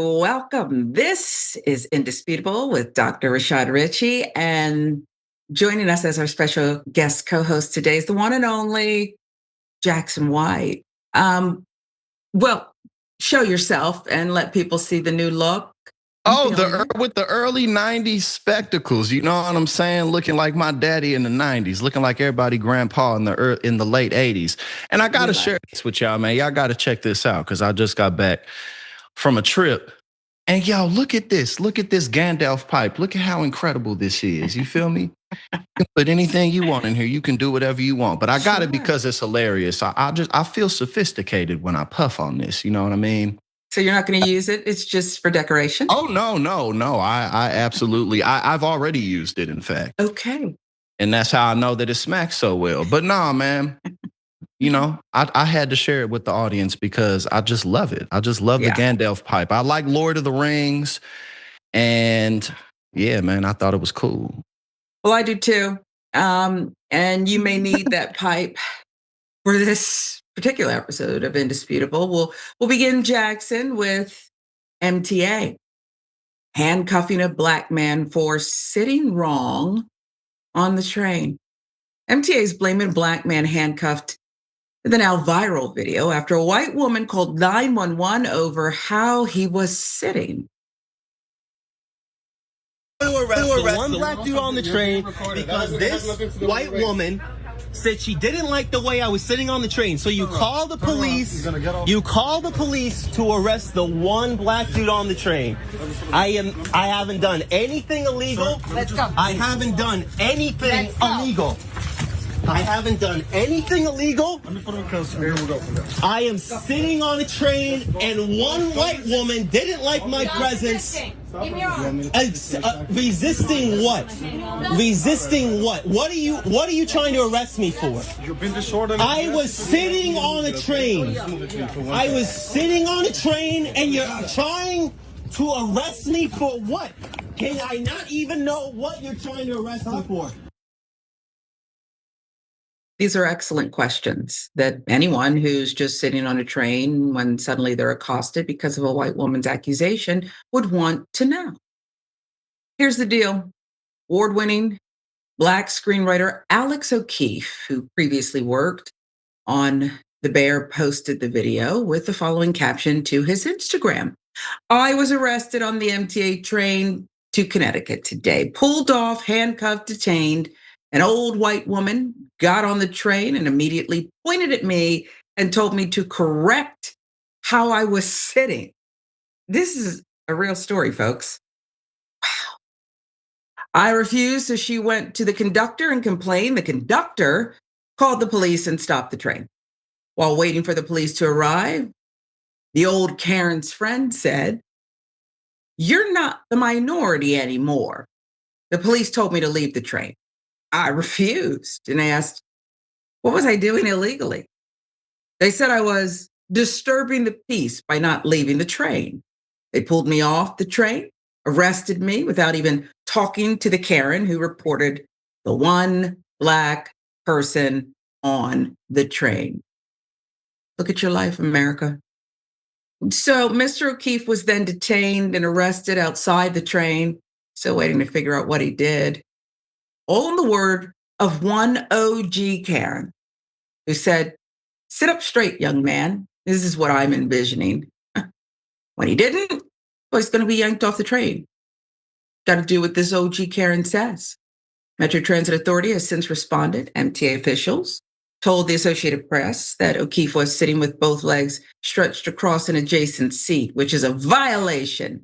Welcome. This is Indisputable with Dr. Rashad Ritchie. And joining us as our special guest co-host today is the one and only Jackson White. Well, show yourself and let people see the new look. With the early 90s spectacles, you know what I'm saying? Looking like my daddy in the 90s, looking like everybody grandpa in the late 80s. And I gotta share this with y'all, man. Y'all gotta check this out because I just got back from a trip. And y'all, look at this. Look at this Gandalf pipe. Look at how incredible this is. You feel me? You can put anything you want in here. You can do whatever you want. But I got it because it's hilarious. I feel sophisticated when I puff on this. You know what I mean? So you're not going to use it? It's just for decoration? Oh, no. I absolutely, I've already used it, in fact. Okay. And that's how I know that it smacks so well. But nah, man, you know, I had to share it with the audience because I just love it. I just love the Gandalf pipe. I like Lord of the Rings. And yeah, man, I thought it was cool. Well, I do too. And you may need that pipe for this particular episode of Indisputable. We'll begin, Jackson, with MTA handcuffing a black man for sitting wrong on the train. MTA is blaming a black man handcuffed in the now viral video after a white woman called 911 over how he was sitting. Arrest one black dude on the train because this white woman said she didn't like the way I was sitting on the train. So you call the police. You call the police to arrest the one black dude on the train. I haven't done anything illegal. I haven't done anything illegal. I haven't done anything illegal. I am sitting on a train and one white woman didn't like my presence. Resisting what? Resisting what? What are you trying to arrest me for? I was sitting on a train. I was sitting on a train and you're trying to arrest me for what? Can I not even know what you're trying to arrest me for? These are excellent questions that anyone who's just sitting on a train when suddenly they're accosted because of a white woman's accusation would want to know. Here's the deal. Award-winning Black screenwriter Alex O'Keefe, who previously worked on The Bear, posted the video with the following caption to his Instagram. I was arrested on the MTA train to Connecticut today, pulled off, handcuffed, detained. An old white woman got on the train and immediately pointed at me and told me to correct how I was sitting. This is a real story, folks. Wow. I refused, so she went to the conductor and complained. The conductor called the police and stopped the train. While waiting for the police to arrive, the old Karen's friend said, "You're not the minority anymore." The police told me to leave the train. I refused and asked, what was I doing illegally? They said I was disturbing the peace by not leaving the train. They pulled me off the train, arrested me without even talking to the Karen who reported the one black person on the train. Look at your life, America. So Mr. O'Keefe was then detained and arrested outside the train, still waiting to figure out what he did. All in the word of one OG Karen, who said, sit up straight, young man. This is what I'm envisioning. When he didn't, well, he's going to be yanked off the train. Got to do what this OG Karen says. Metro Transit Authority has since responded. MTA officials told the Associated Press that O'Keefe was sitting with both legs stretched across an adjacent seat, which is a violation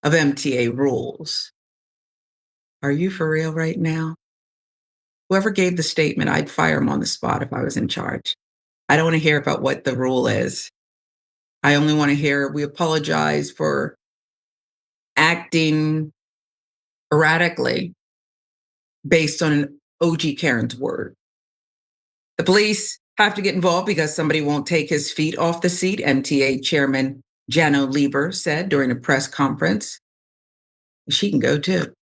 of MTA rules. Are you for real right now? Whoever gave the statement, I'd fire him on the spot if I was in charge. I don't want to hear about what the rule is. I only want to hear we apologize for acting erratically based on an OG Karen's word. The police have to get involved because somebody won't take his feet off the seat, MTA Chairman Jano Lieber said during a press conference. She can go too.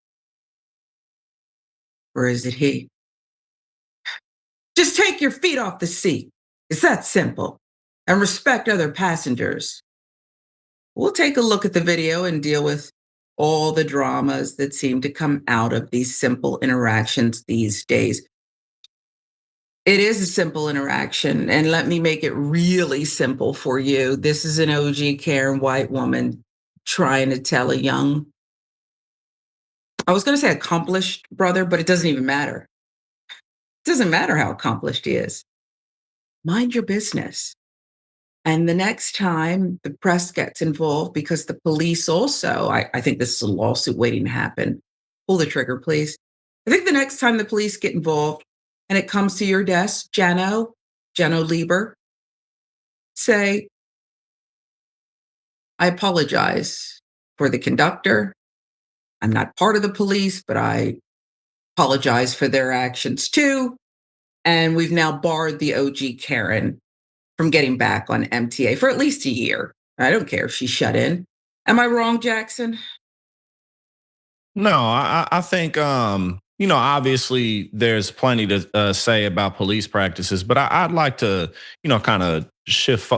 Or is it he? Just take your feet off the seat. It's that simple. And respect other passengers. We'll take a look at the video and deal with all the dramas that seem to come out of these simple interactions these days. It is a simple interaction, and let me make it really simple for you. This is an OG Karen white woman trying to tell a young, I was going to say accomplished brother, but it doesn't even matter. It doesn't matter how accomplished he is. Mind your business. And the next time the press gets involved, because the police also, I think this is a lawsuit waiting to happen. Pull the trigger, please. I think the next time the police get involved and it comes to your desk, Jeno Lieber, say, I apologize for the conductor. I'm not part of the police, but I apologize for their actions too. And we've now barred the OG Karen from getting back on MTA for at least a year. I don't care if she's shut in. Am I wrong, Jackson? No, I think obviously there's plenty to say about police practices, but I'd like to kind of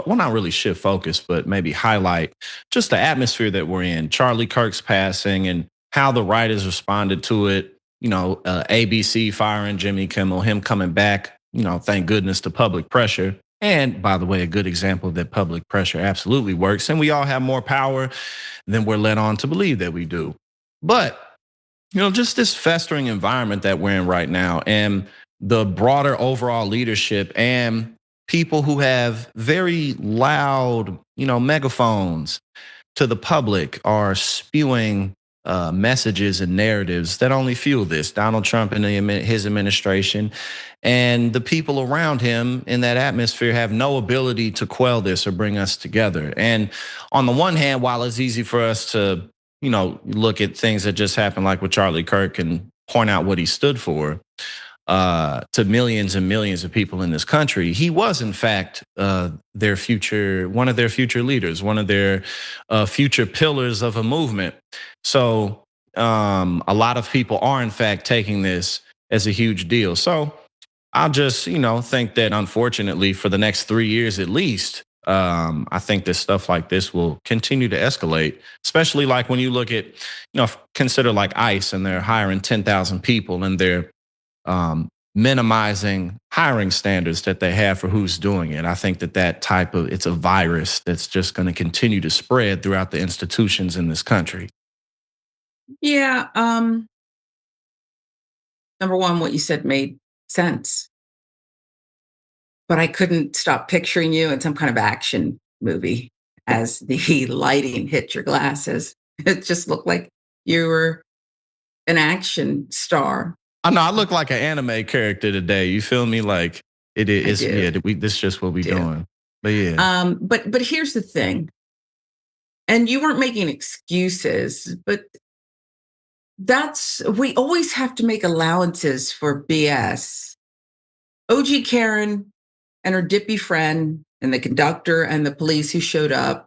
well, not really shift focus, but maybe highlight just the atmosphere that we're in. Charlie Kirk's passing and how the right has responded to it. ABC firing Jimmy Kimmel, him coming back. Thank goodness to public pressure. And by the way, a good example that public pressure absolutely works, and we all have more power than we're led on to believe that we do. But just this festering environment that we're in right now, and the broader overall leadership and people who have very loud, megaphones to the public are spewing messages and narratives that only fuel this. Donald Trump and his administration and the people around him in that atmosphere have no ability to quell this or bring us together. And on the one hand, while it's easy for us to look at things that just happened, like with Charlie Kirk, and point out what he stood for to millions and millions of people in this country, he was in fact one of their future leaders, one of their future pillars of a movement. So a lot of people are in fact taking this as a huge deal. So I'll just think that unfortunately for the next 3 years at least, I think that stuff like this will continue to escalate, especially like when you look at, consider like ICE, and they're hiring 10,000 people and they're minimizing hiring standards that they have for who's doing it. I think that it's a virus that's just going to continue to spread throughout the institutions in this country. Yeah. Number one, what you said made sense. But I couldn't stop picturing you in some kind of action movie as the lighting hit your glasses. It just looked like you were an action star. I know I look like an anime character today. You feel me? Like it is. Yeah, this is just what we're doing. But yeah. But here's the thing. And you weren't making excuses, but we always have to make allowances for BS. OG Karen and her dippy friend and the conductor and the police who showed up,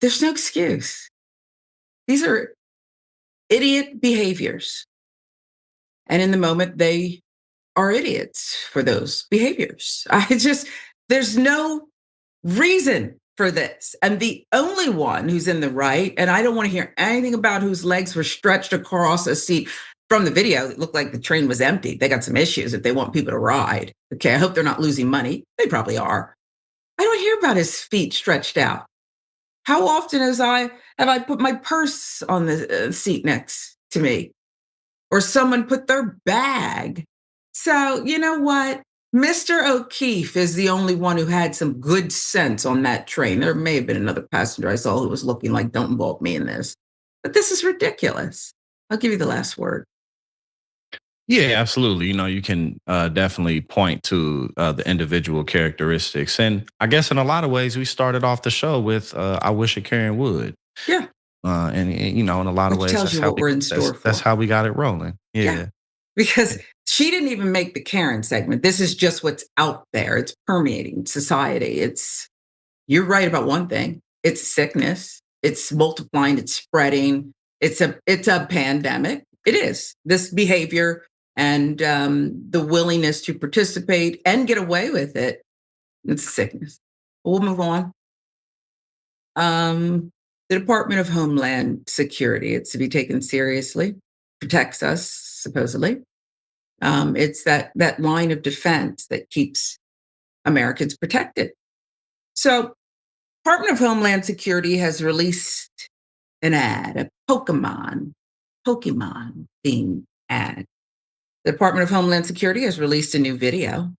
there's no excuse. These are idiot behaviors. And in the moment, they are idiots for those behaviors. There's no reason for this. And the only one who's in the right, and I don't want to hear anything about whose legs were stretched across a seat. From the video, it looked like the train was empty. They got some issues if they want people to ride. Okay, I hope they're not losing money. They probably are. I don't hear about his feet stretched out. How often have I put my purse on the seat next to me? Or someone put their bag. So you know what? Mr. O'Keefe is the only one who had some good sense on that train. There may have been another passenger I saw who was looking like, don't involve me in this. But this is ridiculous. I'll give you the last word. Yeah, absolutely. You can definitely point to the individual characteristics. And I guess in a lot of ways, we started off the show with I wish a Karen would. Yeah. And in a lot of ways, tells you what we're in store for. That's how we got it rolling. Yeah. Because she didn't even make the Karen segment. This is just what's out there. It's permeating society. You're right about one thing. It's sickness. It's multiplying. It's spreading. It's a pandemic. It is. This behavior and the willingness to participate and get away with it. It's a sickness. We'll move on. The Department of Homeland Security. It's to be taken seriously, protects us, supposedly. It's that line of defense that keeps Americans protected. So, Department of Homeland Security has released an ad, a Pokemon themed ad. The Department of Homeland Security has released a new video.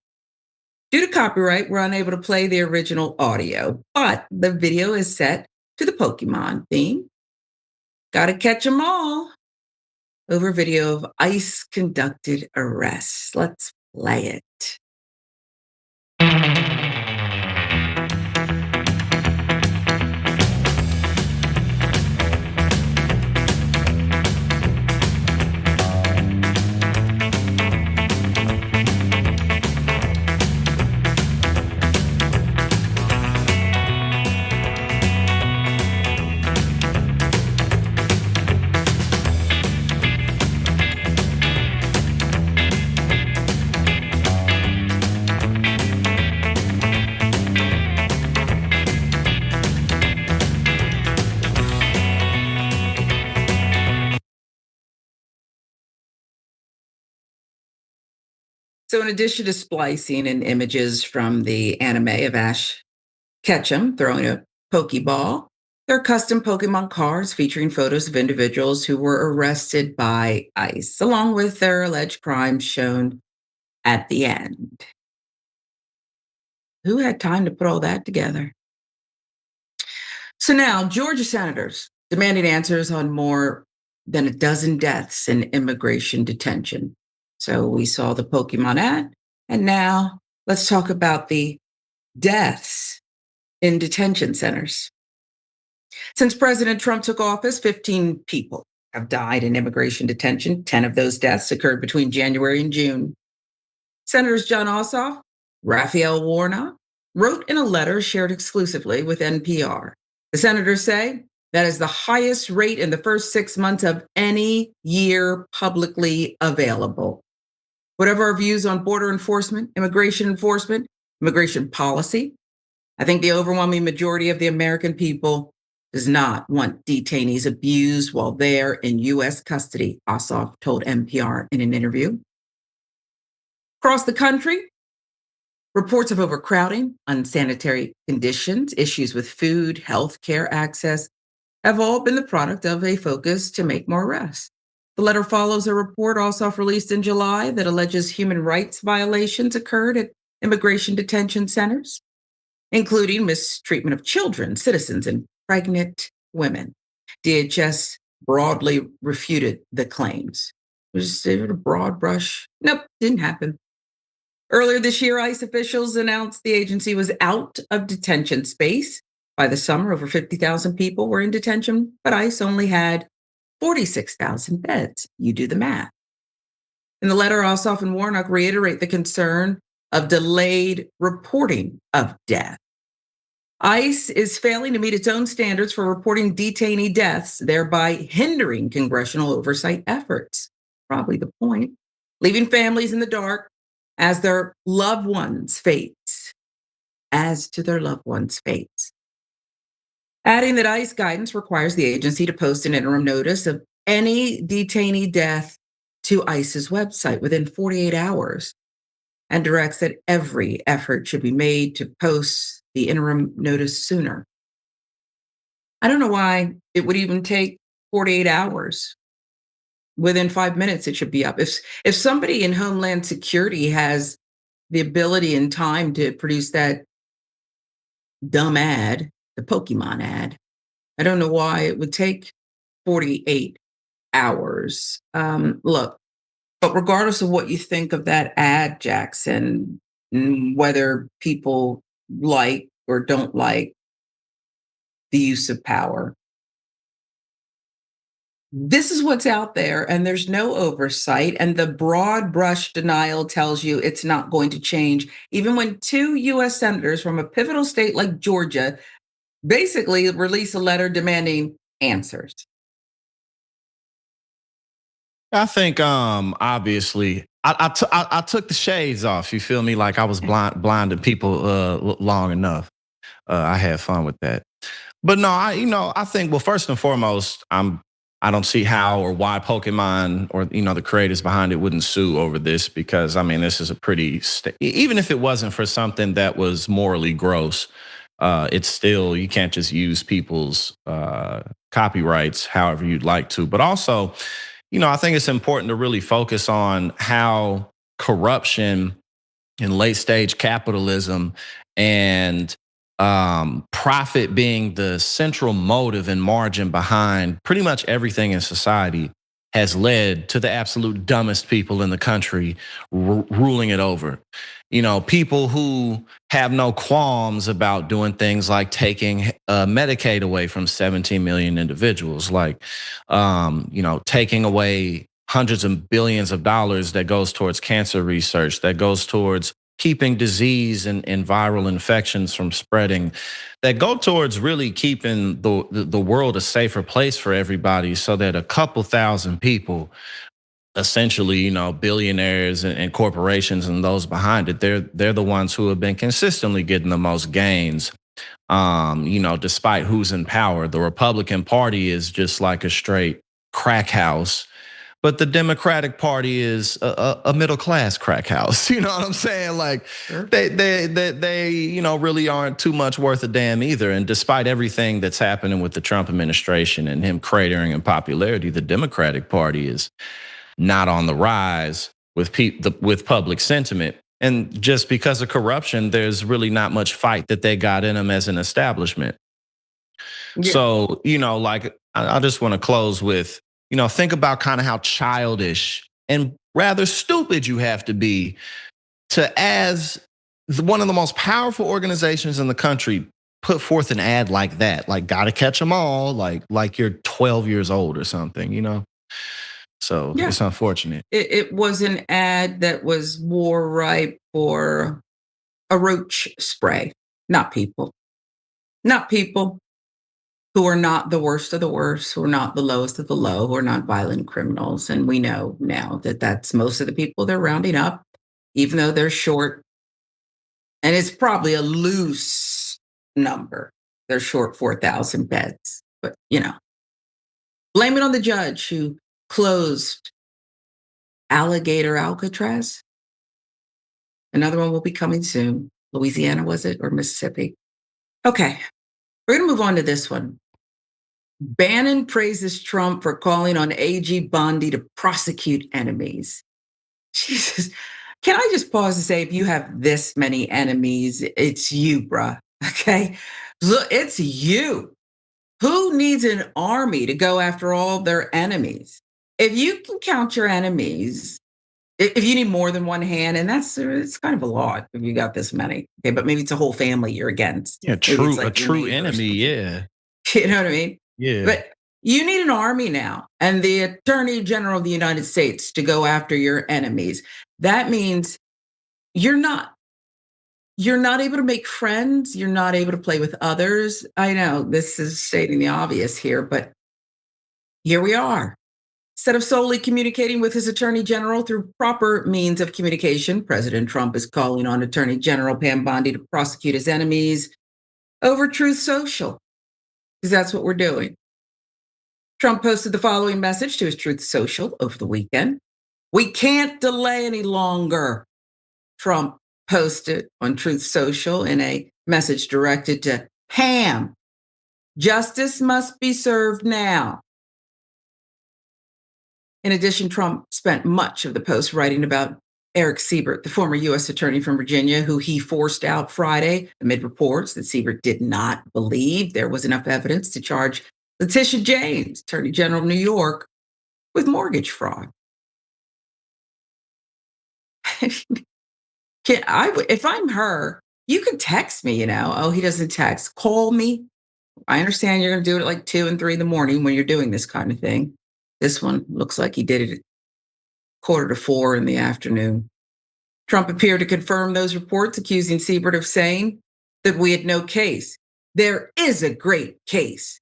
Due to copyright, we're unable to play the original audio, but the video is set to the Pokemon theme. Gotta catch 'em all. Over video of ICE conducted arrests. Let's play it. So, in addition to splicing in images from the anime of Ash Ketchum throwing a Pokeball, there are custom Pokemon cards featuring photos of individuals who were arrested by ICE, along with their alleged crimes shown at the end. Who had time to put all that together? So now, Georgia senators demanding answers on more than a dozen deaths in immigration detention. So we saw the Pokemon ad, and now let's talk about the deaths in detention centers. Since President Trump took office, 15 people have died in immigration detention. 10 of those deaths occurred between January and June. Senators John Ossoff, Raphael Warnock wrote in a letter shared exclusively with NPR. The senators say that is the highest rate in the first 6 months of any year publicly available. Whatever our views on border enforcement, immigration policy, I think the overwhelming majority of the American people does not want detainees abused while they're in U.S. custody, Ossoff told NPR in an interview. Across the country, reports of overcrowding, unsanitary conditions, issues with food, health care access have all been the product of a focus to make more arrests. The letter follows a report Ossoff released in July that alleges human rights violations occurred at immigration detention centers, including mistreatment of children, citizens, and pregnant women. DHS broadly refuted the claims. Was it a broad brush? Nope, didn't happen. Earlier this year, ICE officials announced the agency was out of detention space. By the summer, over 50,000 people were in detention, but ICE only had 46,000 beds. You do the math. In the letter, Ossoff and Warnock reiterate the concern of delayed reporting of death. ICE is failing to meet its own standards for reporting detainee deaths, thereby hindering congressional oversight efforts. Probably the point. Leaving families in the dark as their loved ones' fates. Adding that ICE guidance requires the agency to post an interim notice of any detainee death to ICE's website within 48 hours, and directs that every effort should be made to post the interim notice sooner. I don't know why it would even take 48 hours. Within 5 minutes, it should be up. If somebody in Homeland Security has the ability and time to produce that dumb ad, the Pokemon ad, I don't know why it would take 48 hours. Look, but regardless of what you think of that ad, Jackson, whether people like or don't like the use of power, this is what's out there, and there's no oversight. And the broad brush denial tells you it's not going to change, even when 2 U.S. senators from a pivotal state like Georgia basically release a letter demanding answers. I think obviously I took the shades off. You feel me? Like I was blinding people long enough. I had fun with that. But no, I think, well, first and foremost, I don't see how or why Pokemon or the creators behind it wouldn't sue over this, because I mean, this is a pretty even if it wasn't for something that was morally gross, it's still, you can't just use people's copyrights however you'd like to. But also, I think it's important to really focus on how corruption in late stage capitalism and profit being the central motive and margin behind pretty much everything in society has led to the absolute dumbest people in the country ruling it over. People who have no qualms about doing things like taking Medicaid away from 17 million individuals, like, taking away hundreds of billions of dollars that goes towards cancer research, that goes towards keeping disease and viral infections from spreading, that go towards really keeping the world a safer place for everybody, so that a couple thousand people, essentially, billionaires and corporations and those behind it, they're the ones who have been consistently getting the most gains. Despite who's in power. The Republican Party is just like a straight crack house, but the Democratic Party is a middle class crack house. You know what I'm saying? Like, sure. They really aren't too much worth a damn either. And despite everything that's happening with the Trump administration and him cratering in popularity, the Democratic Party is not on the rise with public sentiment. And just because of corruption, there's really not much fight that they got in them as an establishment. Yeah. So, like, I just want to close with, think about kind of how childish and rather stupid you have to be to, as one of the most powerful organizations in the country, put forth an ad like that, like gotta catch them all, like you're 12 years old or something, So yeah. It's unfortunate. It was an ad that was more ripe for a roach spray, not people. Not people who are not the worst of the worst, who are not the lowest of the low, who are not violent criminals. And we know now that that's most of the people they're rounding up, even though they're short. And it's probably a loose number. They're short 4,000 beds. But, blame it on the judge who closed Alligator Alcatraz. Another one will be coming soon. Louisiana, was it? Or Mississippi? Okay, we're going to move on to this one. Bannon praises Trump for calling on AG Bondi to prosecute enemies. Jesus, can I just pause and say, if you have this many enemies, it's you, bruh, okay? Look, it's you. Who needs an army to go after all their enemies? If you can count your enemies, if you need more than one hand, and it's kind of a lot if you got this many, okay, but maybe it's a whole family you're against. Yeah, a true enemy, yeah. You know what I mean? Yeah. But you need an army now and the Attorney General of the United States to go after your enemies. That means you're not able to make friends. You're not able to play with others. I know this is stating the obvious here, but here we are. Instead of solely communicating with his Attorney General through proper means of communication, President Trump is calling on Attorney General Pam Bondi to prosecute his enemies over Truth Social, because that's what we're doing. Trump posted the following message to his Truth Social over the weekend. "We can't delay any longer," Trump posted on Truth Social in a message directed to Pam. "Justice must be served now." In addition, Trump spent much of the post writing about Eric Siebert, the former U.S. attorney from Virginia, who he forced out Friday amid reports that Siebert did not believe there was enough evidence to charge Letitia James, Attorney General of New York, with mortgage fraud. If I'm her, you can text me, oh, he doesn't text. Call me. I understand you're going to do it at like 2 and 3 in the morning when you're doing this kind of thing. This one looks like he did it at 3:45 in the afternoon. Trump appeared to confirm those reports, accusing Siebert of saying that we had no case. "There is a great case,"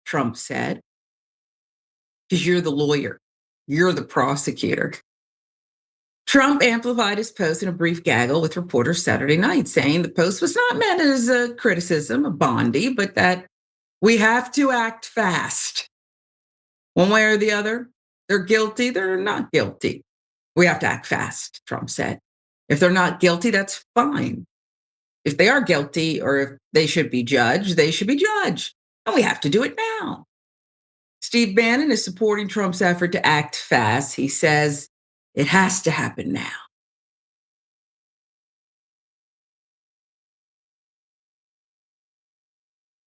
Trump said, "because you're the lawyer. You're the prosecutor." Trump amplified his post in a brief gaggle with reporters Saturday night, saying the post was not meant as a criticism of Bondi, but that We have to act fast. One way or the other, they're guilty, they're not guilty. We have to act fast, Trump said. If they're not guilty, that's fine. If they are guilty or if they should be judged, they should be judged. And we have to do it now. Steve Bannon is supporting Trump's effort to act fast. He says it has to happen now.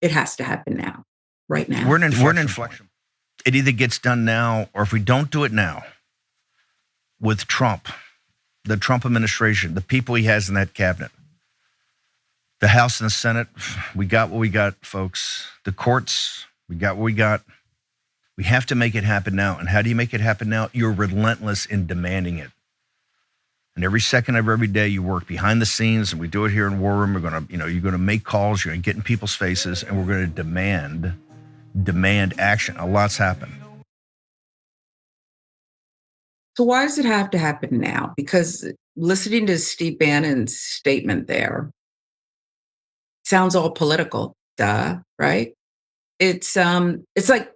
It has to happen now, right now. We're in an inflection. It either gets done now, or if we don't do it now, with Trump, the Trump administration, the people he has in that cabinet, the House and the Senate, we got what we got, folks. The courts, we got what we got. We have to make it happen now. And how do you make it happen now? You're relentless in demanding it. And every second of every day you work behind the scenes, and we do it here in War Room. We're gonna, you're gonna make calls, you're gonna get in people's faces, and we're gonna demand action. A lot's happened. So why does it have to happen now? Because listening to Steve Bannon's statement there sounds all political, right? It's like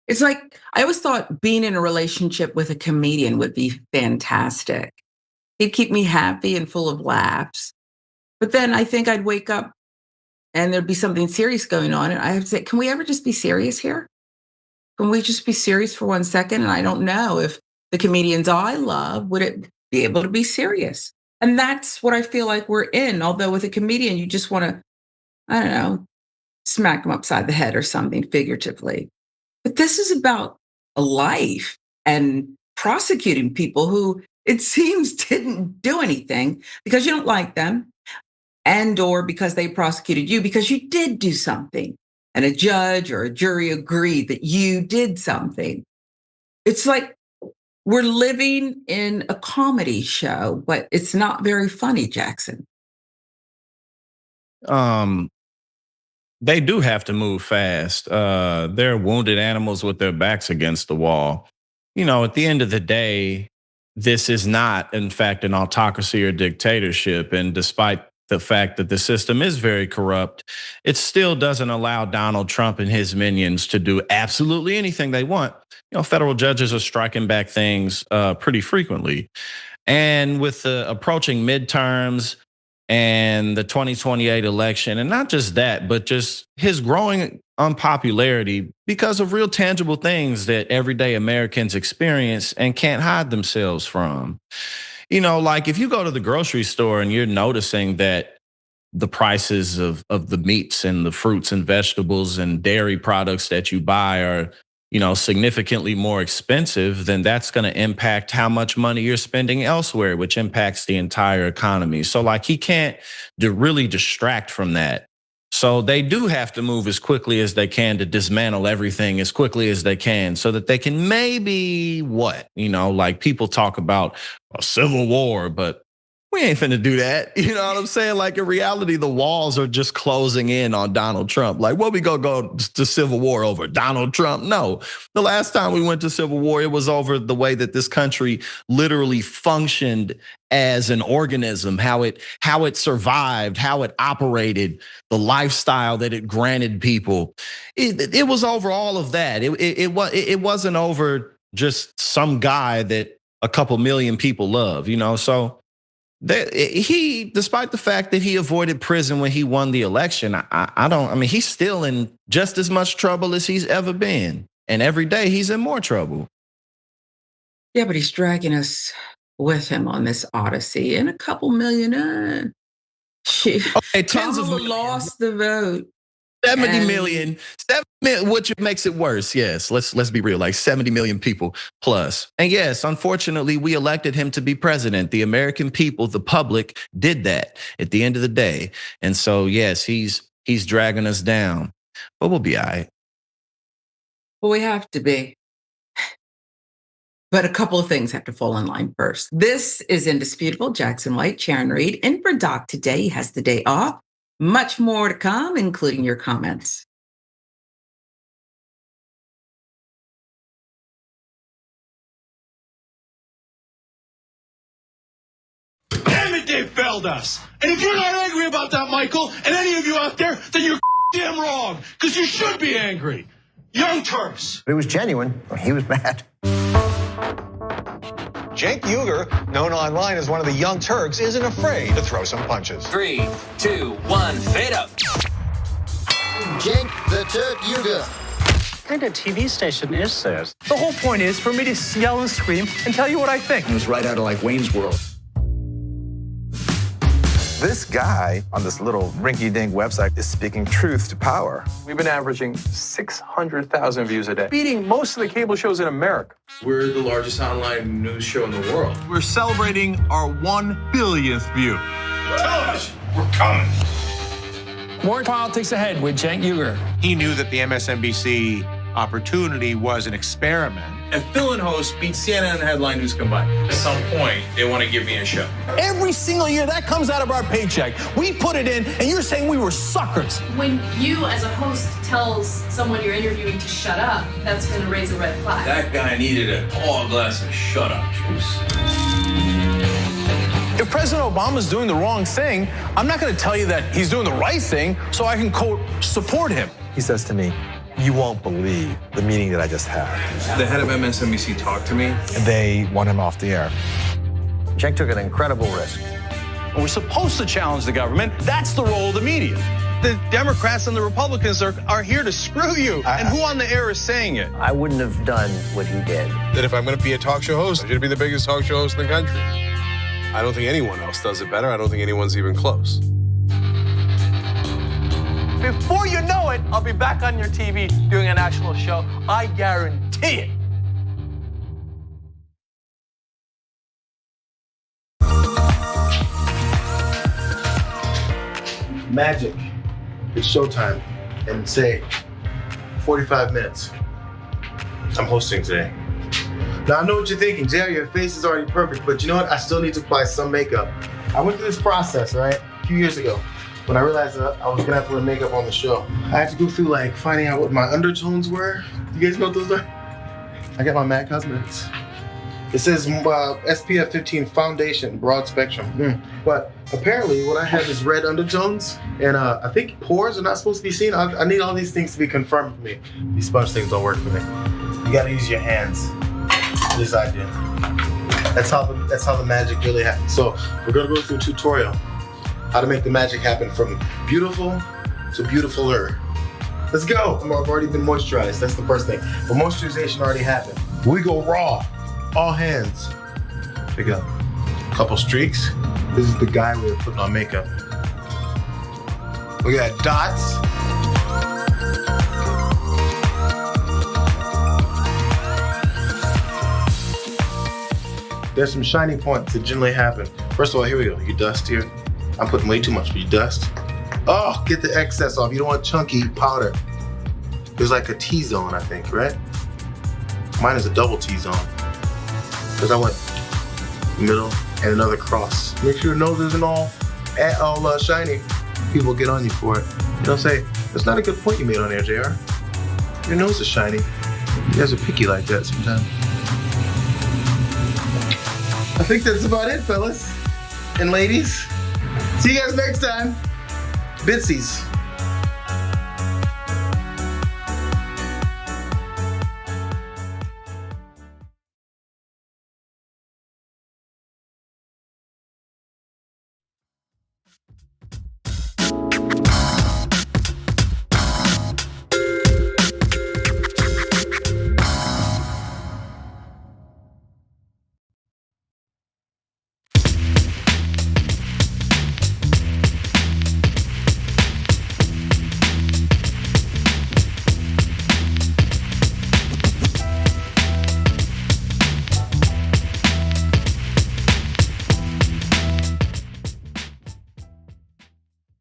I always thought being in a relationship with a comedian would be fantastic. He'd keep me happy and full of laughs. But then I think I'd wake up and there'd be something serious going on. And I have to say, can we ever just be serious here? Can we just be serious for 1 second? And I don't know if the comedians I love, would it be able to be serious? And that's what I feel like we're in. Although with a comedian, you just want to, I don't know, smack them upside the head or something figuratively. But this is about a life and prosecuting people who it seems didn't do anything because you don't like them and or because they prosecuted you because you did do something and a judge or a jury agreed that you did something. It's like we're living in a comedy show, but it's not very funny, Jackson. They do have to move fast. They're wounded animals with their backs against the wall. At the end of the day, this is not, in fact, an autocracy or dictatorship. And despite the fact that the system is very corrupt, it still doesn't allow Donald Trump and his minions to do absolutely anything they want. Federal judges are striking back things pretty frequently. And with the approaching midterms and the 2028 election, and not just that, but just his growing unpopularity because of real tangible things that everyday Americans experience and can't hide themselves from. Like if you go to the grocery store and you're noticing that the prices of the meats and the fruits and vegetables and dairy products that you buy are, significantly more expensive, then that's going to impact how much money you're spending elsewhere, which impacts the entire economy. So like he can't really distract from that. So they do have to move as quickly as they can to dismantle everything as quickly as they can so that they can maybe like people talk about a civil war, but we ain't finna do that. You know what I'm saying? Like in reality, the walls are just closing in on Donald Trump. Like, what we gonna go to civil war over? Donald Trump? No. The last time we went to civil war, it was over the way that this country literally functioned as an organism, how it survived, how it operated, the lifestyle that it granted people. It was over all of that. It wasn't over just some guy that a couple million people love, so. Despite the fact that he avoided prison when he won the election, he's still in just as much trouble as he's ever been. And every day he's in more trouble. Yeah, but he's dragging us with him on this odyssey. And a couple million, tens of millions. Lost the vote. 70 million, which makes it worse. Yes, let's be real, like 70 million people plus. And yes, unfortunately, we elected him to be president. The American people, the public, did that at the end of the day. And so, yes, he's dragging us down, but we'll be all right. Well, we have to be. But a couple of things have to fall in line first. This is indisputable. Jackson White, Sharon Reed, in for Doc today. He has the day off. Much more to come, including your comments. Damn it, they failed us. And if you're not angry about that, Michael, and any of you out there, then you're damn wrong, because you should be angry. Young Turks. It was genuine. He was mad. Cenk Uygur, known online as one of the Young Turks, isn't afraid to throw some punches. 3, 2, 1, fade up. Cenk the Turk Uygur. What kind of TV station is this? The whole point is for me to yell and scream and tell you what I think. It was right out of like Wayne's World. This guy on this little rinky-dink website is speaking truth to power. We've been averaging 600,000 views a day, beating most of the cable shows in America. We're the largest online news show in the world. We're celebrating our 1 billionth view. Television, we're coming. More politics ahead with Cenk Uygur. He knew that the MSNBC opportunity was an experiment. If Phil and host beat CNN and headline news combined, at some point, they want to give me a show. Every single year, that comes out of our paycheck. We put it in, and you're saying we were suckers. When you, as a host, tells someone you're interviewing to shut up, that's going to raise a red flag. That guy needed a tall glass of shut up juice. If President Obama's doing the wrong thing, I'm not going to tell you that he's doing the right thing so I can, quote, support him. He says to me, "You won't believe the meeting that I just had." The head of MSNBC talked to me. And they want him off the air. Cenk took an incredible risk. We're supposed to challenge the government. That's the role of the media. The Democrats and the Republicans are here to screw you. And who on the air is saying it? I wouldn't have done what he did. That if I'm going to be a talk show host, I should be the biggest talk show host in the country. I don't think anyone else does it better. I don't think anyone's even close. Before you know it, I'll be back on your TV doing a national show. I guarantee it. Magic. It's showtime. And say 45 minutes. I'm hosting today. Now, I know what you're thinking, JR, your face is already perfect, but you know what? I still need to apply some makeup. I went through this process, right, a few years ago, when I realized that I was gonna have to wear makeup on the show. I had to go through like finding out what my undertones were. You guys know what those are? I got my MAC Cosmetics. It says SPF 15 foundation, broad spectrum. But apparently what I have is red undertones, and I think pores are not supposed to be seen. I need all these things to be confirmed for me. These sponge things don't work for me. You gotta use your hands. At least I did. That's how the magic really happens. So we're gonna go through a tutorial how to make the magic happen from beautiful to beautifuler. Let's go. I've already been moisturized. That's the first thing. But moisturization already happened. We go raw, all hands. Pick up a couple streaks. This is the guy way of putting on makeup. Look at that, dots. There's some shiny points that generally happen. First of all, here we go. You dust here. I'm putting way too much, but you dust. Oh, get the excess off. You don't want chunky powder. There's like a T-zone, I think, right? Mine is a double T-zone. Because I went middle and another cross. Make sure your nose isn't all shiny. People get on you for it. You don't say, that's not a good point you made on there, JR. Your nose is shiny. You guys are picky like that sometimes. I think that's about it, fellas and ladies. See you guys next time. Bitsies.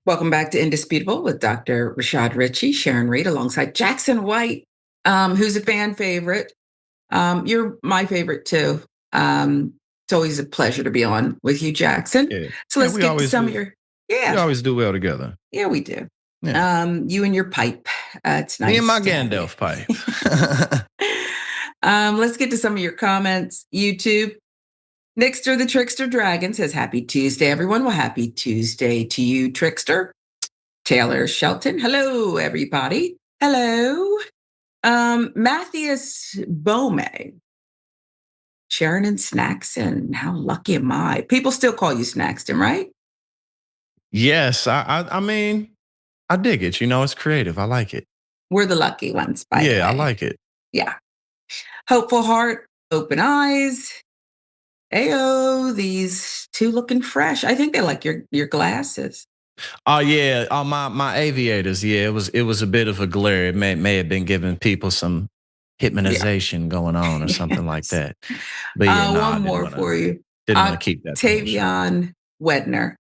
Welcome back to Indisputable with Dr. Rashad Ritchie, Sharon Reed, alongside Jackson White, who's a fan favorite. You're my favorite too. It's always a pleasure to be on with you, Jackson. Yeah. So let's get to some of your. Yeah, we always do well together. Yeah, we do. Yeah. You and your pipe. It's nice. Me and my Gandalf pipe. Let's get to some of your comments. YouTube. Nixter the Trickster Dragon says, happy Tuesday, everyone. Well, happy Tuesday to you, Trickster. Taylor Shelton. Hello, everybody. Hello. Matthias Bome. Sharon and Snackson. How lucky am I? People still call you Snackston, right? Yes, I mean, I dig it. It's creative. I like it. We're the lucky ones, by the way. Yeah, I like it. Yeah. Hopeful heart, open eyes. Ayo, these two looking fresh. I think they like your glasses. Oh yeah, my aviators. Yeah, it was a bit of a glare. It may have been giving people some hypnotization going on or something like that. But yeah, one more for you. Didn't want to keep that. Tavion Wedner.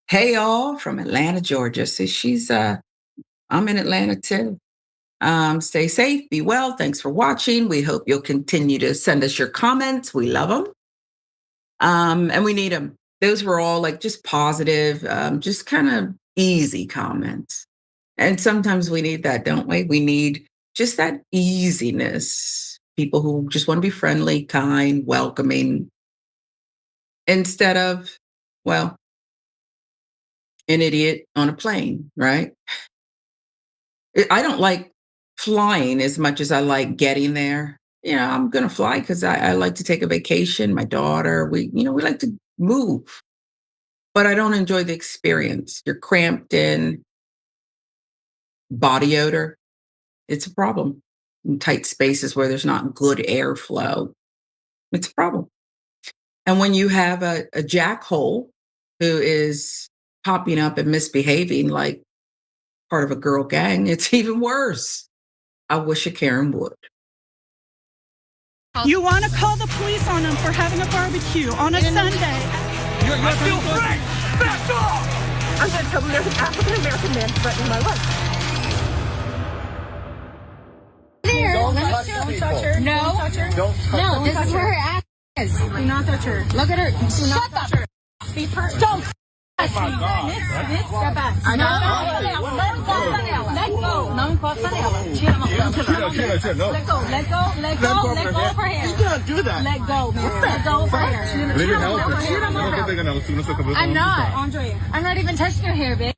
Hey all from Atlanta, Georgia. So she's I'm in Atlanta too. Stay safe, be well. Thanks for watching. We hope you'll continue to send us your comments. We love them. And we need them. Those were all like just positive, just kind of easy comments. And sometimes we need that, don't we? We need just that easiness. People who just want to be friendly, kind, welcoming, instead of, well, an idiot on a plane, right? I don't like flying as much as I like getting there. I'm going to fly because I like to take a vacation. My daughter, we like to move, but I don't enjoy the experience. You're cramped in, body odor. It's a problem. In tight spaces where there's not good airflow, it's a problem. And when you have a jackhole who is popping up and misbehaving like part of a girl gang, it's even worse. I wish a Karen would. You want to call the police on them for having a barbecue on a Sunday. I feel free! Back off! I'm going to tell them there's an African-American man threatening my life. Don't touch her. No. Don't touch her. Don't touch her. No, this is where her ass is. Do not touch her. Look at her. Do not touch her. Be don't touch me. Step back. Let go. Não encosta nela. Tira a mão. Let go. Let go. Let go. Let go of her hair. You can't do that. Let go, man. Let go of her hair. I'm not. Andre, I'm not even touching your hair, bitch.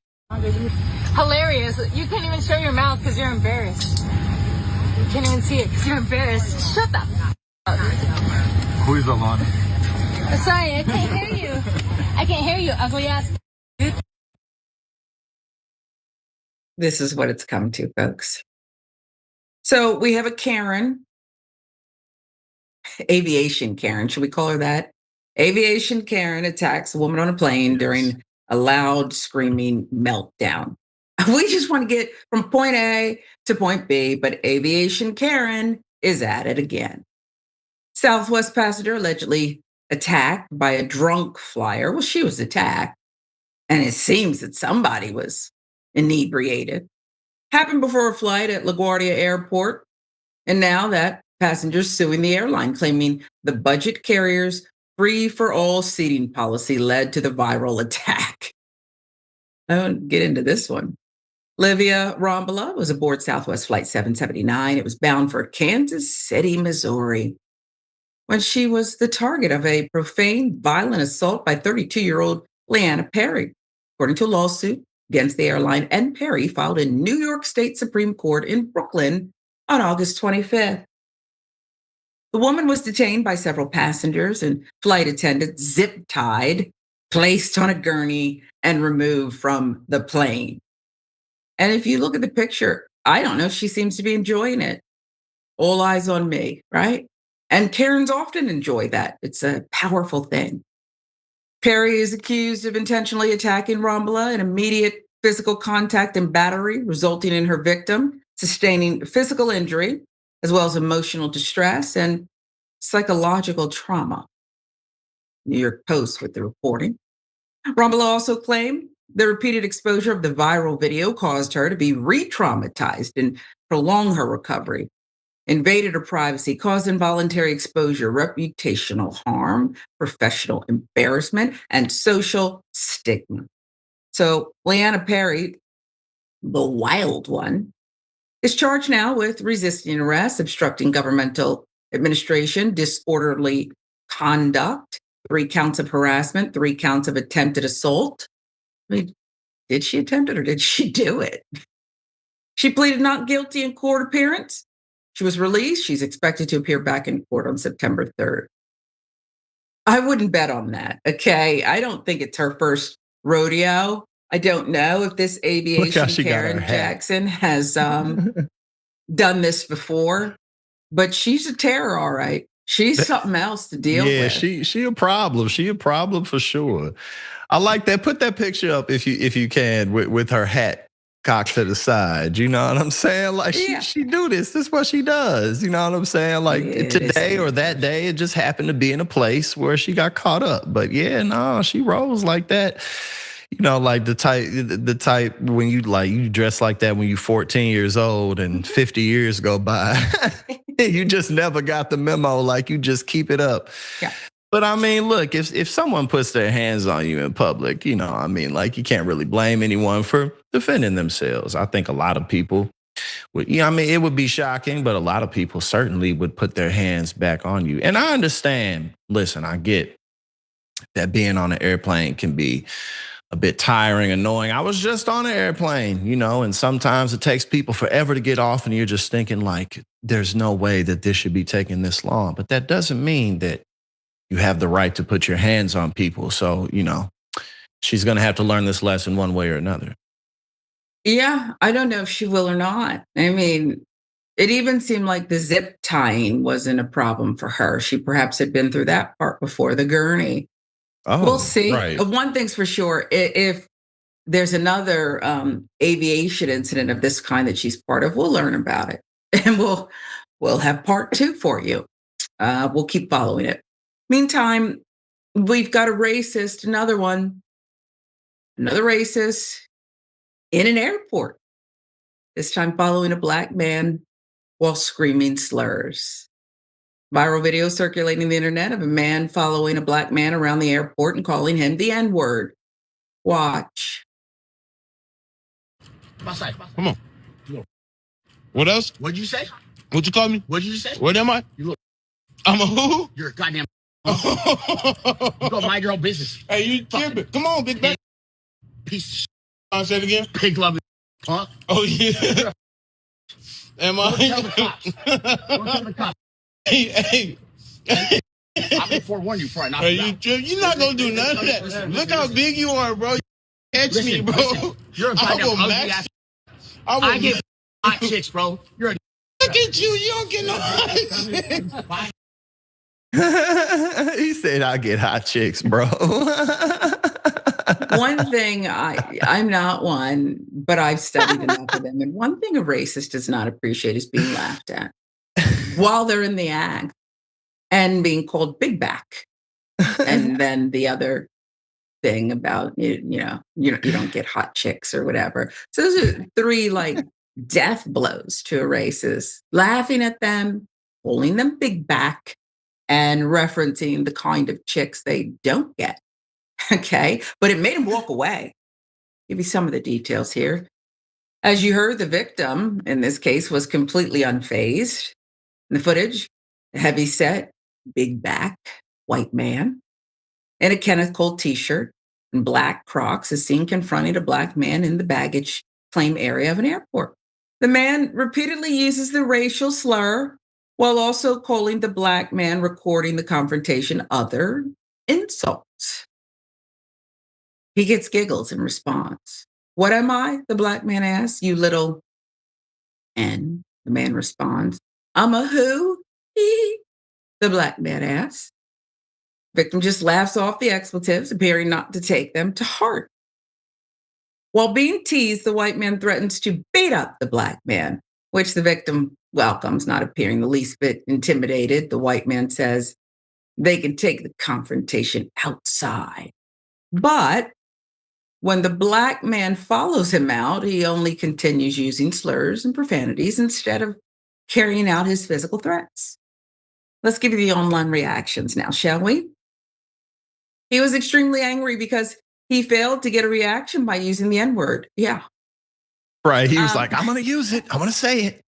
Hilarious. You can't even show your mouth because you're embarrassed. You can't even see it because you're embarrassed. Shut the up. Who is Alana? Sorry, I can't hear you. I can't hear you, ugly ass. This is what it's come to, folks. So we have a Karen, aviation Karen. Should we call her that? Aviation Karen attacks a woman on a plane during a loud screaming meltdown. We just want to get from point A to point B, but aviation Karen is at it again. Southwest passenger allegedly attacked by a drunk flyer. Well, she was attacked, and it seems that somebody was inebriated. Happened before a flight at LaGuardia Airport, and now that passenger's suing the airline, claiming the budget carrier's free-for-all seating policy led to the viral attack. I won't get into this one. Livia Rombola was aboard Southwest Flight 779. It was bound for Kansas City, Missouri, when she was the target of a profane, violent assault by 32-year-old Leanna Perry. According to a lawsuit against the airline, and Perry filed in New York State Supreme Court in Brooklyn on August 25th. The woman was detained by several passengers and flight attendants, zip-tied, placed on a gurney, and removed from the plane. And if you look at the picture, I don't know, she seems to be enjoying it. All eyes on me, right? And Karens often enjoy that. It's a powerful thing. Perry is accused of intentionally attacking Rombola, an immediate physical contact and battery, resulting in her victim sustaining physical injury, as well as emotional distress and psychological trauma. New York Post with the reporting. Rombola also claimed the repeated exposure of the viral video caused her to be re-traumatized and prolong her recovery, invaded her privacy, caused involuntary exposure, reputational harm, professional embarrassment, and social stigma. So Leanna Perry, the wild one, is charged now with resisting arrest, obstructing governmental administration, disorderly conduct, 3 counts of harassment, 3 counts of attempted assault. I mean, Did she attempt it or did she do it? She pleaded not guilty in court appearance. She was released. She's expected to appear back in court on September 3rd. I wouldn't bet on that, okay? I don't think it's her first rodeo. I don't know if this aviation Karen Jackson has done this before, but she's a terror, all right. She's something else to deal with. Yeah, she a problem. She a problem for sure. I like that. Put that picture up if you can with her hat cocked to the side. You know what I'm saying? Like she do this. This is what she does. You know what I'm saying? Like today or that day, it just happened to be in a place where she got caught up. But yeah, no, she rolls like that. You know, like the type when you dress like that when you're 14 years old and 50 years go by. You just never got the memo. Like you just keep it up. Yeah. But I mean, look, if someone puts their hands on you in public, you know, I mean, like you can't really blame anyone for defending themselves. I think a lot of people would, I mean, it would be shocking, but a lot of people certainly would put their hands back on you. And I understand, listen, I get that being on an airplane can be a bit tiring, annoying. I was just on an airplane, you know, and sometimes it takes people forever to get off and you're just thinking like, there's no way that this should be taking this long. But that doesn't mean that you have the right to put your hands on people. So, you know, she's going to have to learn this lesson one way or another. Yeah, I don't know if she will or not. I mean, it even seemed like the zip tying wasn't a problem for her. She perhaps had been through that part before, the gurney. Oh, we'll see. Right. One thing's for sure, if there's another aviation incident of this kind that she's part of, we'll learn about it. And we'll have part 2 for you. We'll keep following it. Meantime, we've got a racist, another racist in an airport, this time following a black man while screaming slurs. Viral video circulating the internet of a man following a black man around the airport and calling him the N-word. Watch. Come on. What else? What'd you say? What you call me? What'd you say? What am I? You look. I'm a who? You're a goddamn. You go mind your own business. Hey, you tripping? Come on, big back. Piece of shit. I'll say it again. Pig loving punk. Oh yeah. Am I? Don't tell the cops. Don't tell the cops. Hey. I can forewarn you before I knock you out. You're not gonna do none of that. Look how big you are, bro. Catch me, bro. You're a goddamn ugly ass. I get hot chicks, bro. You're a. Look at you. You don't get no hot chicks. He said, "I get hot chicks, bro." One thing, I'm not one, but I've studied enough of them. And one thing a racist does not appreciate is being laughed at while they're in the act and being called big back. And then the other thing about, you don't get hot chicks or whatever. So those are 3 like death blows to a racist, laughing at them, calling them big back, and referencing the kind of chicks they don't get. Okay, but it made him walk away. Give you some of the details here. As you heard, the victim in this case was completely unfazed. In the footage, a heavy set, big back, white man in a Kenneth Cole t-shirt and black Crocs is seen confronting a black man in the baggage claim area of an airport. The man repeatedly uses the racial slur while also calling the black man recording the confrontation other insults. He gets giggles in response. What am I? The black man asks. You little N. The man responds. I'm a who? The black man asks. Victim just laughs off the expletives, appearing not to take them to heart. While being teased, the white man threatens to beat up the black man, which the victim welcomes, not appearing the least bit intimidated. The white man says they can take the confrontation outside. But when the black man follows him out, he only continues using slurs and profanities instead of carrying out his physical threats. Let's give you the online reactions now, shall we? He was extremely angry because he failed to get a reaction by using the N-word. Yeah. Right. He was like, I'm going to use it. I'm going to say it.